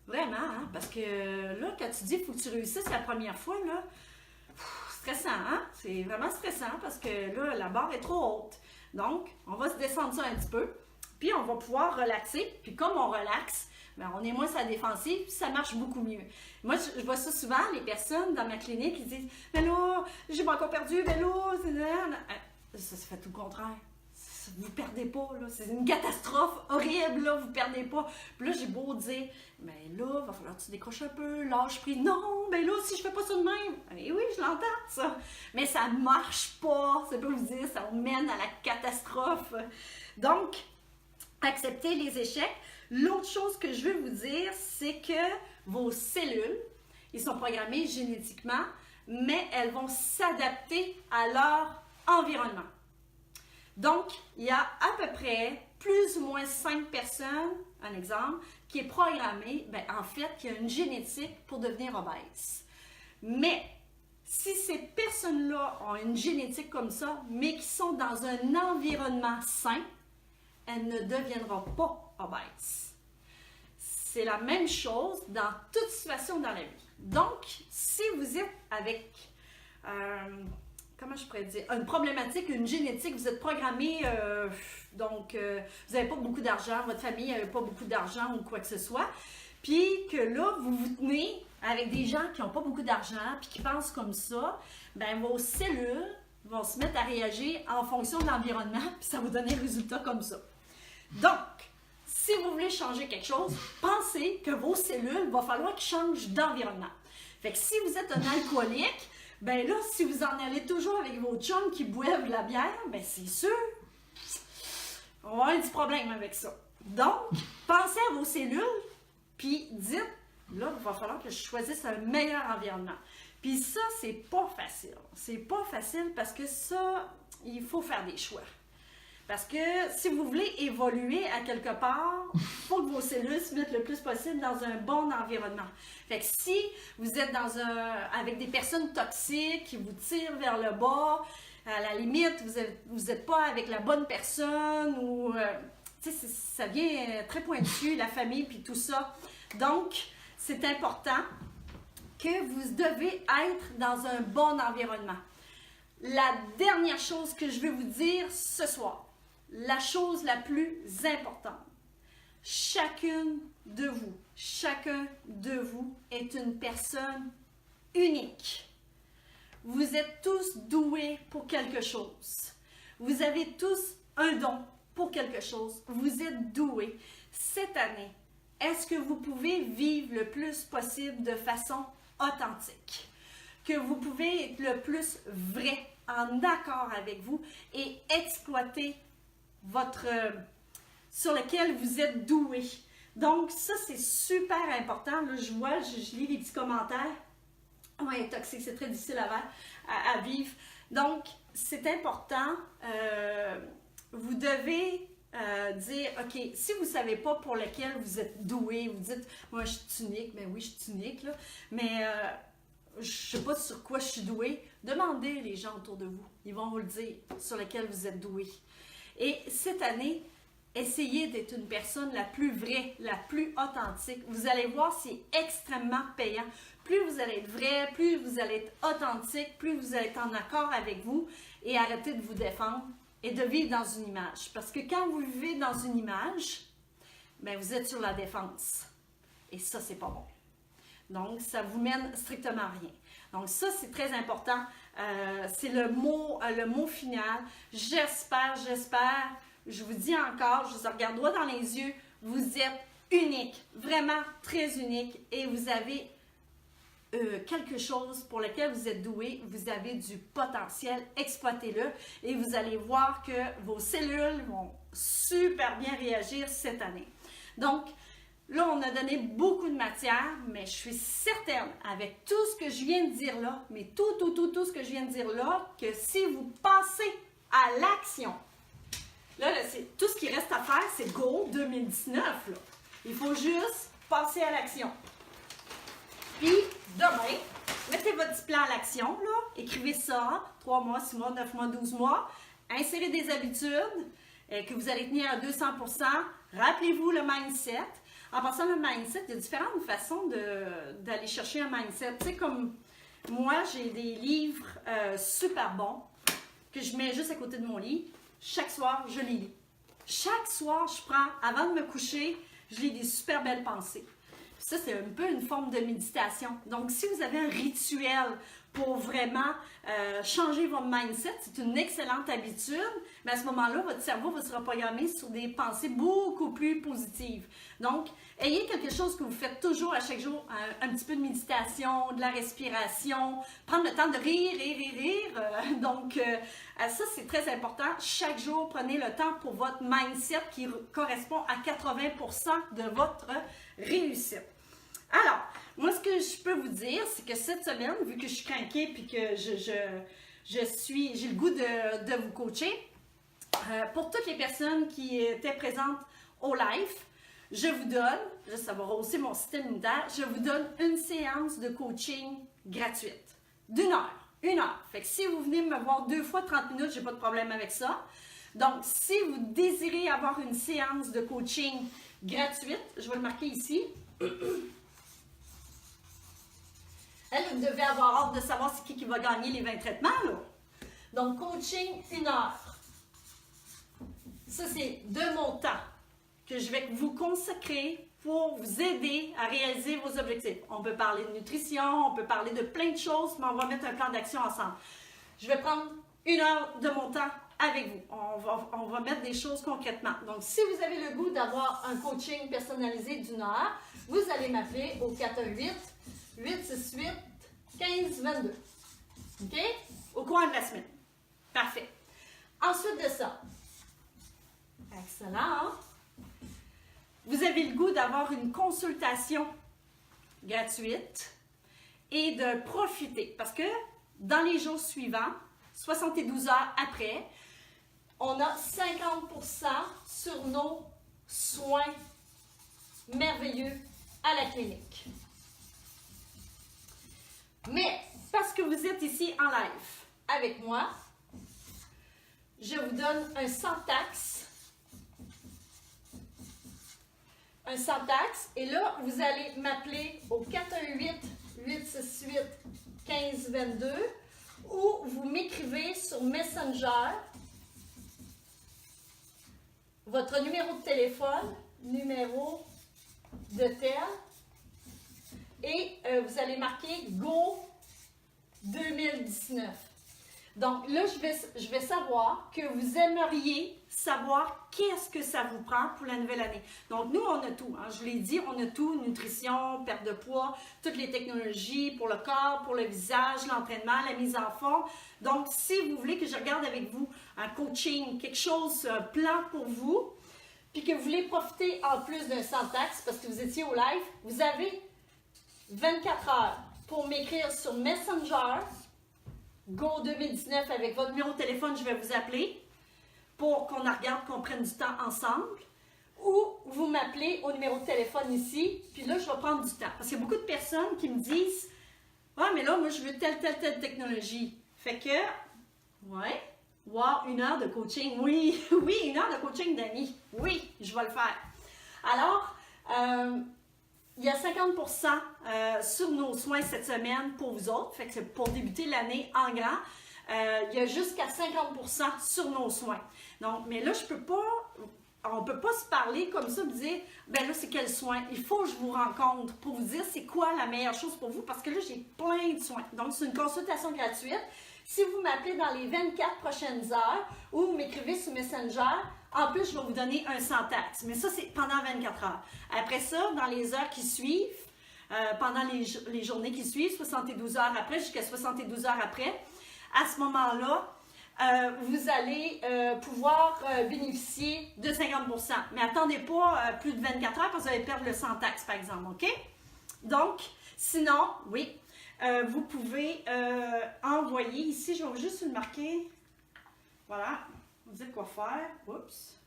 Vraiment, hein? Parce que là, quand tu dis qu'il faut que tu réussisses la première fois, là, stressant, hein? C'est vraiment stressant parce que là, la barre est trop haute. Donc, on va se descendre ça un petit peu, puis on va pouvoir relaxer. Puis comme on relaxe, bien, on est moins sur la défensive, puis ça marche beaucoup mieux. Moi, je vois ça souvent, les personnes dans ma clinique qui disent « Mais là, j'ai pas encore perdu, mais là, c'est... » Ça fait tout le contraire. Vous perdez pas, là. C'est une catastrophe horrible, là. Vous perdez pas. Puis là, j'ai beau dire, mais là, va falloir que tu décroches un peu, lâche prise. Non, mais là, si je fais pas ça de même, eh oui, je l'entends, ça. Mais ça marche pas. C'est pas vous dire, ça vous mène à la catastrophe. Donc, acceptez les échecs. L'autre chose que je veux vous dire, c'est que vos cellules, ils sont programmés génétiquement, mais elles vont s'adapter à leur environnement. Donc, il y a à peu près plus ou moins 5 personnes, un exemple, qui est programmé, bien, en fait, qui a une génétique pour devenir obèse. Mais, si ces personnes-là ont une génétique comme ça, mais qui sont dans un environnement sain, elles ne deviendront pas obèses. C'est la même chose dans toute situation dans la vie. Donc, si vous êtes avec... comment je pourrais dire, une problématique, une génétique, vous êtes programmé, donc vous n'avez pas beaucoup d'argent, votre famille n'a pas beaucoup d'argent ou quoi que ce soit, puis que là, vous vous tenez avec des gens qui n'ont pas beaucoup d'argent, puis qui pensent comme ça, bien vos cellules vont se mettre à réagir en fonction de l'environnement, puis ça va vous donner un résultat comme ça. Donc, si vous voulez changer quelque chose, pensez que vos cellules, il va falloir qu'ils changent d'environnement. Fait que si vous êtes un alcoolique, ben là, si vous en allez toujours avec vos chums qui boivent de la bière, ben c'est sûr, on va avoir un petit problème avec ça. Donc, pensez à vos cellules, puis dites, là, il va falloir que je choisisse un meilleur environnement. Puis ça, c'est pas facile. C'est pas facile parce que ça, il faut faire des choix. Parce que si vous voulez évoluer à quelque part, il faut que vos cellules se mettent le plus possible dans un bon environnement. Fait que si vous êtes avec des personnes toxiques qui vous tirent vers le bas, à la limite, vous n'êtes pas avec la bonne personne ou... ça vient très pointu, la famille puis tout ça. Donc, c'est important que vous devez être dans un bon environnement. La dernière chose que je veux vous dire ce soir, la chose la plus importante, chacun de vous est une personne unique. Vous êtes tous doués pour quelque chose. Vous avez tous un don pour quelque chose. Vous êtes doués. Cette année, est-ce que vous pouvez vivre le plus possible de façon authentique? Que vous pouvez être le plus vrai, en accord avec vous et exploiter sur lequel vous êtes doué. Donc, ça, c'est super important. Là, je lis les petits commentaires. Ouais, toxique, c'est très difficile à vivre. Donc, c'est important, vous devez dire, OK, si vous ne savez pas pour lequel vous êtes doué, vous dites, moi je suis unique, mais oui, je suis unique, là, mais je ne sais pas sur quoi je suis douée, demandez les gens autour de vous. Ils vont vous le dire sur lequel vous êtes doué. Et cette année, essayez d'être une personne la plus vraie, la plus authentique. Vous allez voir, c'est extrêmement payant. Plus vous allez être vrai, plus vous allez être authentique, plus vous allez être en accord avec vous et arrêtez de vous défendre et de vivre dans une image. Parce que quand vous vivez dans une image, bien, vous êtes sur la défense. Et ça, c'est pas bon. Donc, ça vous mène strictement à rien. Donc, ça, c'est très important. C'est le mot final. J'espère, je vous dis encore, je vous regarde droit dans les yeux, vous êtes unique, vraiment très unique et vous avez quelque chose pour lequel vous êtes doué, vous avez du potentiel, exploitez-le et vous allez voir que vos cellules vont super bien réagir cette année. Donc, là, on a donné beaucoup de matière, mais je suis certaine, avec tout ce que je viens de dire là, mais tout ce que je viens de dire là, que si vous passez à l'action, là c'est tout ce qui reste à faire, c'est Go 2019, là. Il faut juste passer à l'action. Puis, demain, mettez votre petit plan à l'action, là, écrivez ça, 3 mois, 6 mois, 9 mois, 12 mois, insérez des habitudes que vous allez tenir à 200%, rappelez-vous le mindset. En passant, le mindset, il y a différentes façons d'aller chercher un mindset. Tu sais, comme moi, j'ai des livres super bons que je mets juste à côté de mon lit. Chaque soir, je les lis. Chaque soir, je prends, avant de me coucher, je lis des super belles pensées. Ça, c'est un peu une forme de méditation. Donc, si vous avez un rituel pour vraiment changer votre mindset, c'est une excellente habitude, mais à ce moment-là, votre cerveau va se reprogrammer sur des pensées beaucoup plus positives. Donc, ayez quelque chose que vous faites toujours à chaque jour, un petit peu de méditation, de la respiration, prendre le temps de rire. Donc, ça, c'est très important. Chaque jour, prenez le temps pour votre mindset qui correspond à 80% de votre réussite. Alors, moi, ce que je peux vous dire, c'est que cette semaine, vu que je suis craquée et que j'ai le goût de vous coacher, pour toutes les personnes qui étaient présentes au live, je vous donne, ça va rehausser mon système immunitaire, je vous donne une séance de coaching gratuite d'1 heure. 1 heure. Fait que si vous venez me voir 2 fois 30 minutes, j'ai pas de problème avec ça. Donc, si vous désirez avoir une séance de coaching gratuite, je vais le marquer ici. Elle, vous devez avoir hâte de savoir c'est qui va gagner les 20 traitements, là. Donc, coaching 1 heure. Ça, c'est de mon temps que je vais vous consacrer pour vous aider à réaliser vos objectifs. On peut parler de nutrition, on peut parler de plein de choses, mais on va mettre un plan d'action ensemble. Je vais prendre 1 heure de mon temps avec vous. On va mettre des choses concrètement. Donc, si vous avez le goût d'avoir un coaching personnalisé d'1 heure, vous allez m'appeler au 418-868-1522. OK? Au courant de la semaine. Parfait. Ensuite de ça, excellent, hein? Vous avez le goût d'avoir une consultation gratuite et de profiter. Parce que dans les jours suivants, 72 heures après, on a 50% sur nos soins merveilleux à la clinique. Mais parce que vous êtes ici en live avec moi, je vous donne un sans taxe. Un sans taxe. Et là, vous allez m'appeler au 418-868-1522 ou vous m'écrivez sur Messenger votre numéro de téléphone, numéro de tel, et vous allez marquer Go 2019. Donc là, je vais savoir que vous aimeriez savoir qu'est-ce que ça vous prend pour la nouvelle année. Donc nous, on a tout. Hein. Je vous l'ai dit, on a tout. Nutrition, perte de poids, toutes les technologies pour le corps, pour le visage, l'entraînement, la mise en forme. Donc si vous voulez que je regarde avec vous un coaching, quelque chose, un plan pour vous, puis que vous voulez profiter en plus d'un sans taxe parce que vous étiez au live, vous avez 24 heures pour m'écrire sur Messenger
Go 2019 avec votre
numéro de téléphone, je vais vous appeler pour qu'on en regarde, qu'on prenne du temps ensemble.
ou vous m'appelez au numéro de téléphone ici.
Puis là, je vais prendre du temps. Parce qu'il y a beaucoup de personnes qui me disent « Ouais, mais là, moi, je veux telle technologie. » Fait que, ouais, wow, 1 heure de coaching. Oui, oui, 1 heure de coaching d'amis. Oui, je vais le faire.
Alors,
il y a 50% sur nos soins cette semaine pour vous autres. Fait que c'est pour débuter l'année en grand.
il y a jusqu'à 50%
sur nos soins. Donc, mais là, on ne peut pas se parler comme ça, me dire, ben là, c'est quel soin? Il faut que je vous rencontre pour vous dire c'est quoi la meilleure chose pour vous, parce que là, j'ai plein de soins. Donc, c'est une consultation gratuite.
Si vous m'appelez dans les 24 prochaines heures ou vous m'écrivez sur Messenger,
en plus, je vais vous donner un sans taxe. Mais ça, c'est pendant 24 heures. Après ça, dans les heures qui suivent, pendant les journées qui suivent, 72 heures après, jusqu'à 72 heures après, à ce moment-là,
vous allez pouvoir bénéficier
de 50%. Mais attendez pas plus de 24 heures parce que vous allez perdre le sans taxe, par exemple, OK? Donc, sinon, oui, vous pouvez envoyer, ici, je vais juste le marquer, voilà, vous dire quoi faire, oups,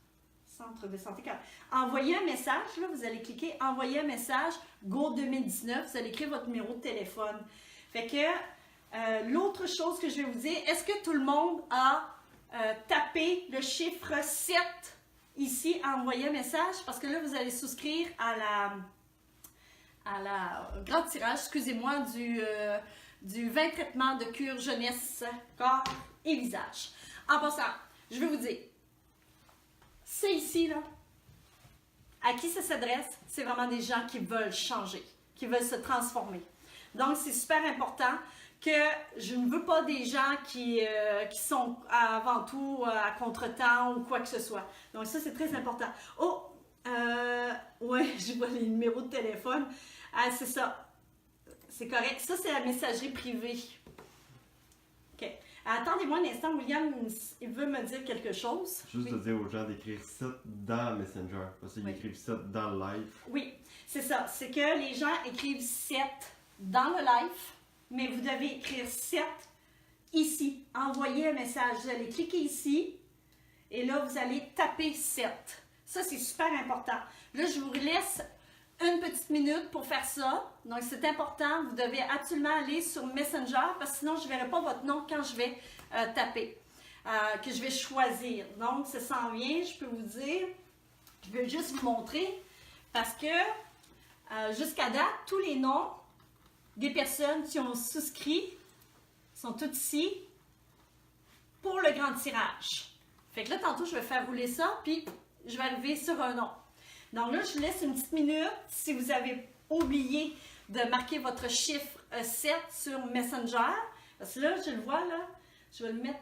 Centre de santé, envoyez un message, là, vous allez cliquer « Envoyer un message, Go 2019 », vous allez écrire votre numéro de téléphone. Fait que, l'autre chose que je vais vous dire, est-ce que tout le monde a tapé le chiffre 7 ici à envoyer un message? Parce que là, vous allez souscrire à la grand tirage, excusez-moi, du 20 traitements de cure jeunesse, corps et visage. En passant, je vais vous dire, c'est ici, là, à qui ça s'adresse? C'est vraiment des gens qui veulent changer, qui veulent se transformer. Donc, c'est super important que je ne veux pas des gens qui sont avant tout à contre-temps ou quoi que ce soit. Donc ça, c'est très important. Oh, ouais, je vois les numéros de téléphone. Ah, c'est ça. C'est correct. Ça, c'est la messagerie privée. OK. Attendez-moi un instant, William, il veut me dire quelque chose.
Juste de dire aux gens d'écrire 7 dans Messenger, parce qu'ils écrivent 7 dans le live.
Oui, c'est ça. C'est que les gens écrivent 7 dans le live, mais vous devez écrire 7 ici. Envoyer un message. Vous allez cliquer ici et là, vous allez taper 7. Ça, c'est super important. Là, je vous laisse une petite minute pour faire ça. Donc, c'est important. Vous devez absolument aller sur Messenger parce que sinon, je ne verrai pas votre nom quand je vais taper, que je vais choisir. Donc, ça s'en vient, je peux vous dire. Je vais juste vous montrer parce que jusqu'à date, tous les noms des personnes qui ont souscrit sont toutes ici pour le grand tirage. Fait que là, tantôt, je vais faire rouler ça, puis je vais arriver sur un nom. Donc là, je vous laisse une petite minute. Si vous avez oublié de marquer votre chiffre 7 sur Messenger, parce que là, je le vois, là, je vais le mettre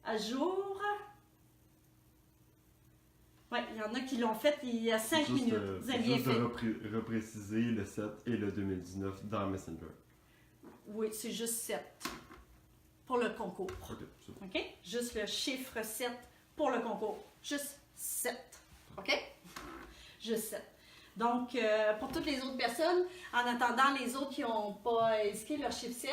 à jour. Oui, il y en a qui l'ont fait il y a 5 minutes. Vous avez bien
juste
fait.
de repréciser le 7 et le 2019 dans Messenger.
Oui, c'est juste 7 pour le concours.
Ok, super.
OK? Juste le chiffre 7 pour le concours. Juste 7. OK? Juste 7. Donc, pour toutes les autres personnes, en attendant les autres qui n'ont pas inscrit leur chiffre 7,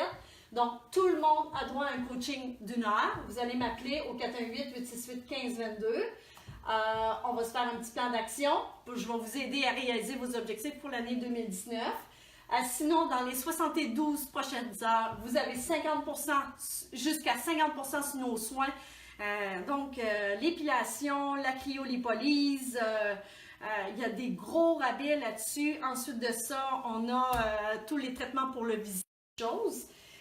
donc tout le monde a droit à un coaching d'1 heure. Vous allez m'appeler au 418-868-1522. On va se faire un petit plan d'action. Je vais vous aider à réaliser vos objectifs pour l'année 2019. Sinon, dans les 72 prochaines heures, vous avez 50%, jusqu'à 50% sur nos soins. Donc, l'épilation, la cryolipolyse, il y a des gros rabais là-dessus. Ensuite de ça, on a tous les traitements pour le visage.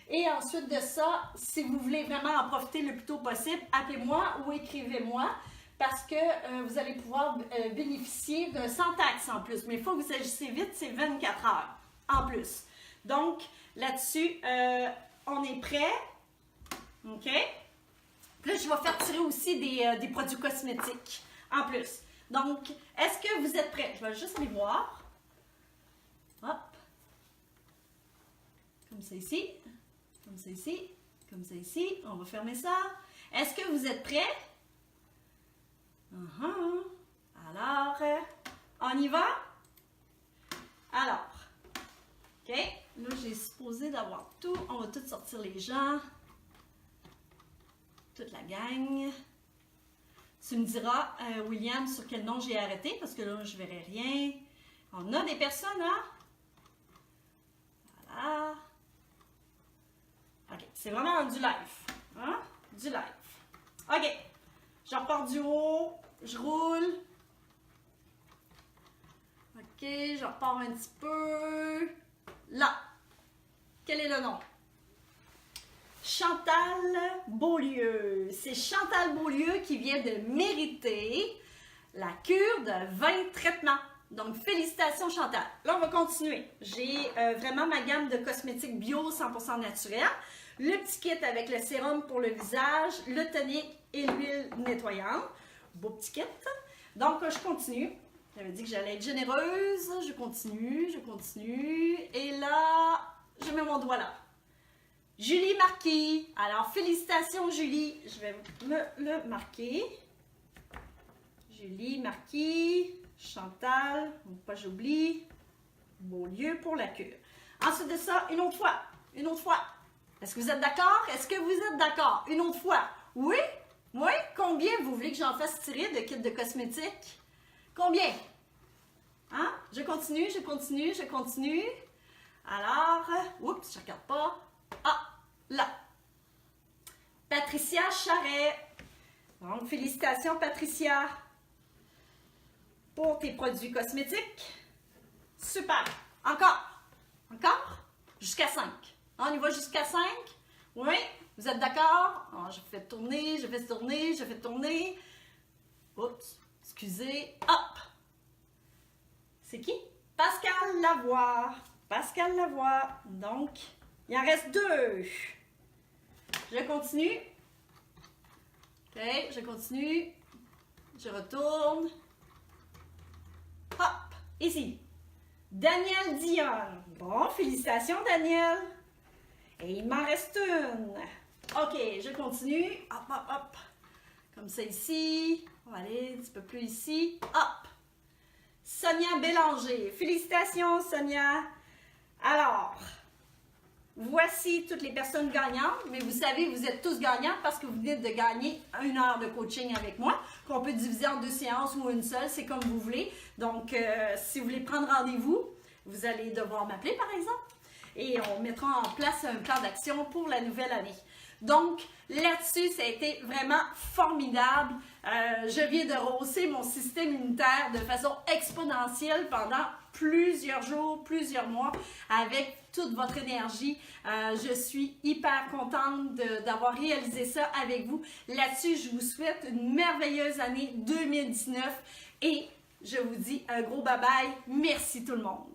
Et ensuite de ça, si vous voulez vraiment en profiter le plus tôt possible, appelez-moi ou écrivez-moi. Parce que vous allez pouvoir bénéficier d'un sans taxe en plus. Mais il faut que vous agissiez vite, c'est 24 heures en plus. Donc, là-dessus, on est prêt. OK? Puis là, je vais faire tirer aussi des produits cosmétiques en plus. Donc, est-ce que vous êtes prêts? Je vais juste aller voir. Hop. Comme ça ici. Comme ça ici. Comme ça ici. On va fermer ça. Est-ce que vous êtes prêts? Alors, on y va? Alors, OK, Là, j'ai supposé d'avoir tout. On va tout sortir les gens. Toute la gang. Tu me diras, William, sur quel nom j'ai arrêté, parce que là, je verrai rien. On a des personnes, hein? Voilà. OK, c'est vraiment du live. Hein? Du live. OK, je repars du haut. Je roule. OK, je repars un petit peu. Là. Quel est le nom? Chantal Beaulieu. C'est Chantal Beaulieu qui vient de mériter la cure de 20 traitements. Donc, félicitations Chantal. Là, on va continuer. J'ai vraiment ma gamme de cosmétiques bio 100% naturels. Le petit kit avec le sérum pour le visage, le tonique et l'huile nettoyante. Beau petit kit. Donc, je continue. J'avais dit que j'allais être généreuse. Je continue, je continue. Et là, je mets mon doigt là. Julie Marquis. Alors, félicitations, Julie. Je vais me le marquer. Julie Marquis. Chantal. Pas j'oublie. Beaulieu pour la cure. Ensuite de ça, une autre fois. Une autre fois. Est-ce que vous êtes d'accord? Est-ce que vous êtes d'accord? Une autre fois. Oui? Oui? Combien vous voulez que j'en fasse tirer de kits de cosmétiques? Combien? Hein? Je continue, je continue, je continue. Alors, oups, je ne regarde pas. Ah, là. Patricia Charret. Donc, félicitations, Patricia, pour tes produits cosmétiques. Super. Encore. Encore. Jusqu'à 5. On y va jusqu'à 5. Oui. Vous êtes d'accord? Oh, je fais tourner, je fais tourner, je fais tourner. Oups. Excusez. Hop. C'est qui? Pascal Lavoie. Pascal Lavoie. Donc, il en reste 2. Je continue. OK, je continue. Je retourne. Hop, ici. Daniel Dionne. Bon, félicitations, Daniel. Et il m'en reste une. OK, je continue. Hop, hop, hop. Comme ça ici. On va aller un petit peu plus ici. Hop. Sonia Bélanger. Félicitations, Sonia. Alors, voici toutes les personnes gagnantes. Mais vous savez, vous êtes tous gagnants parce que vous venez de gagner 1 heure de coaching avec moi, qu'on peut diviser en 2 séances ou une seule, c'est comme vous voulez. Donc, si vous voulez prendre rendez-vous, vous allez devoir m'appeler, par exemple. Et on mettra en place un plan d'action pour la nouvelle année. Donc, là-dessus, ça a été vraiment formidable. Je viens de rehausser mon système immunitaire de façon exponentielle pendant plusieurs jours, plusieurs mois, avec toute votre énergie. Je suis hyper contente d'avoir réalisé ça avec vous. Là-dessus, je vous souhaite une merveilleuse année 2019 et je vous dis un gros bye-bye. Merci tout le monde.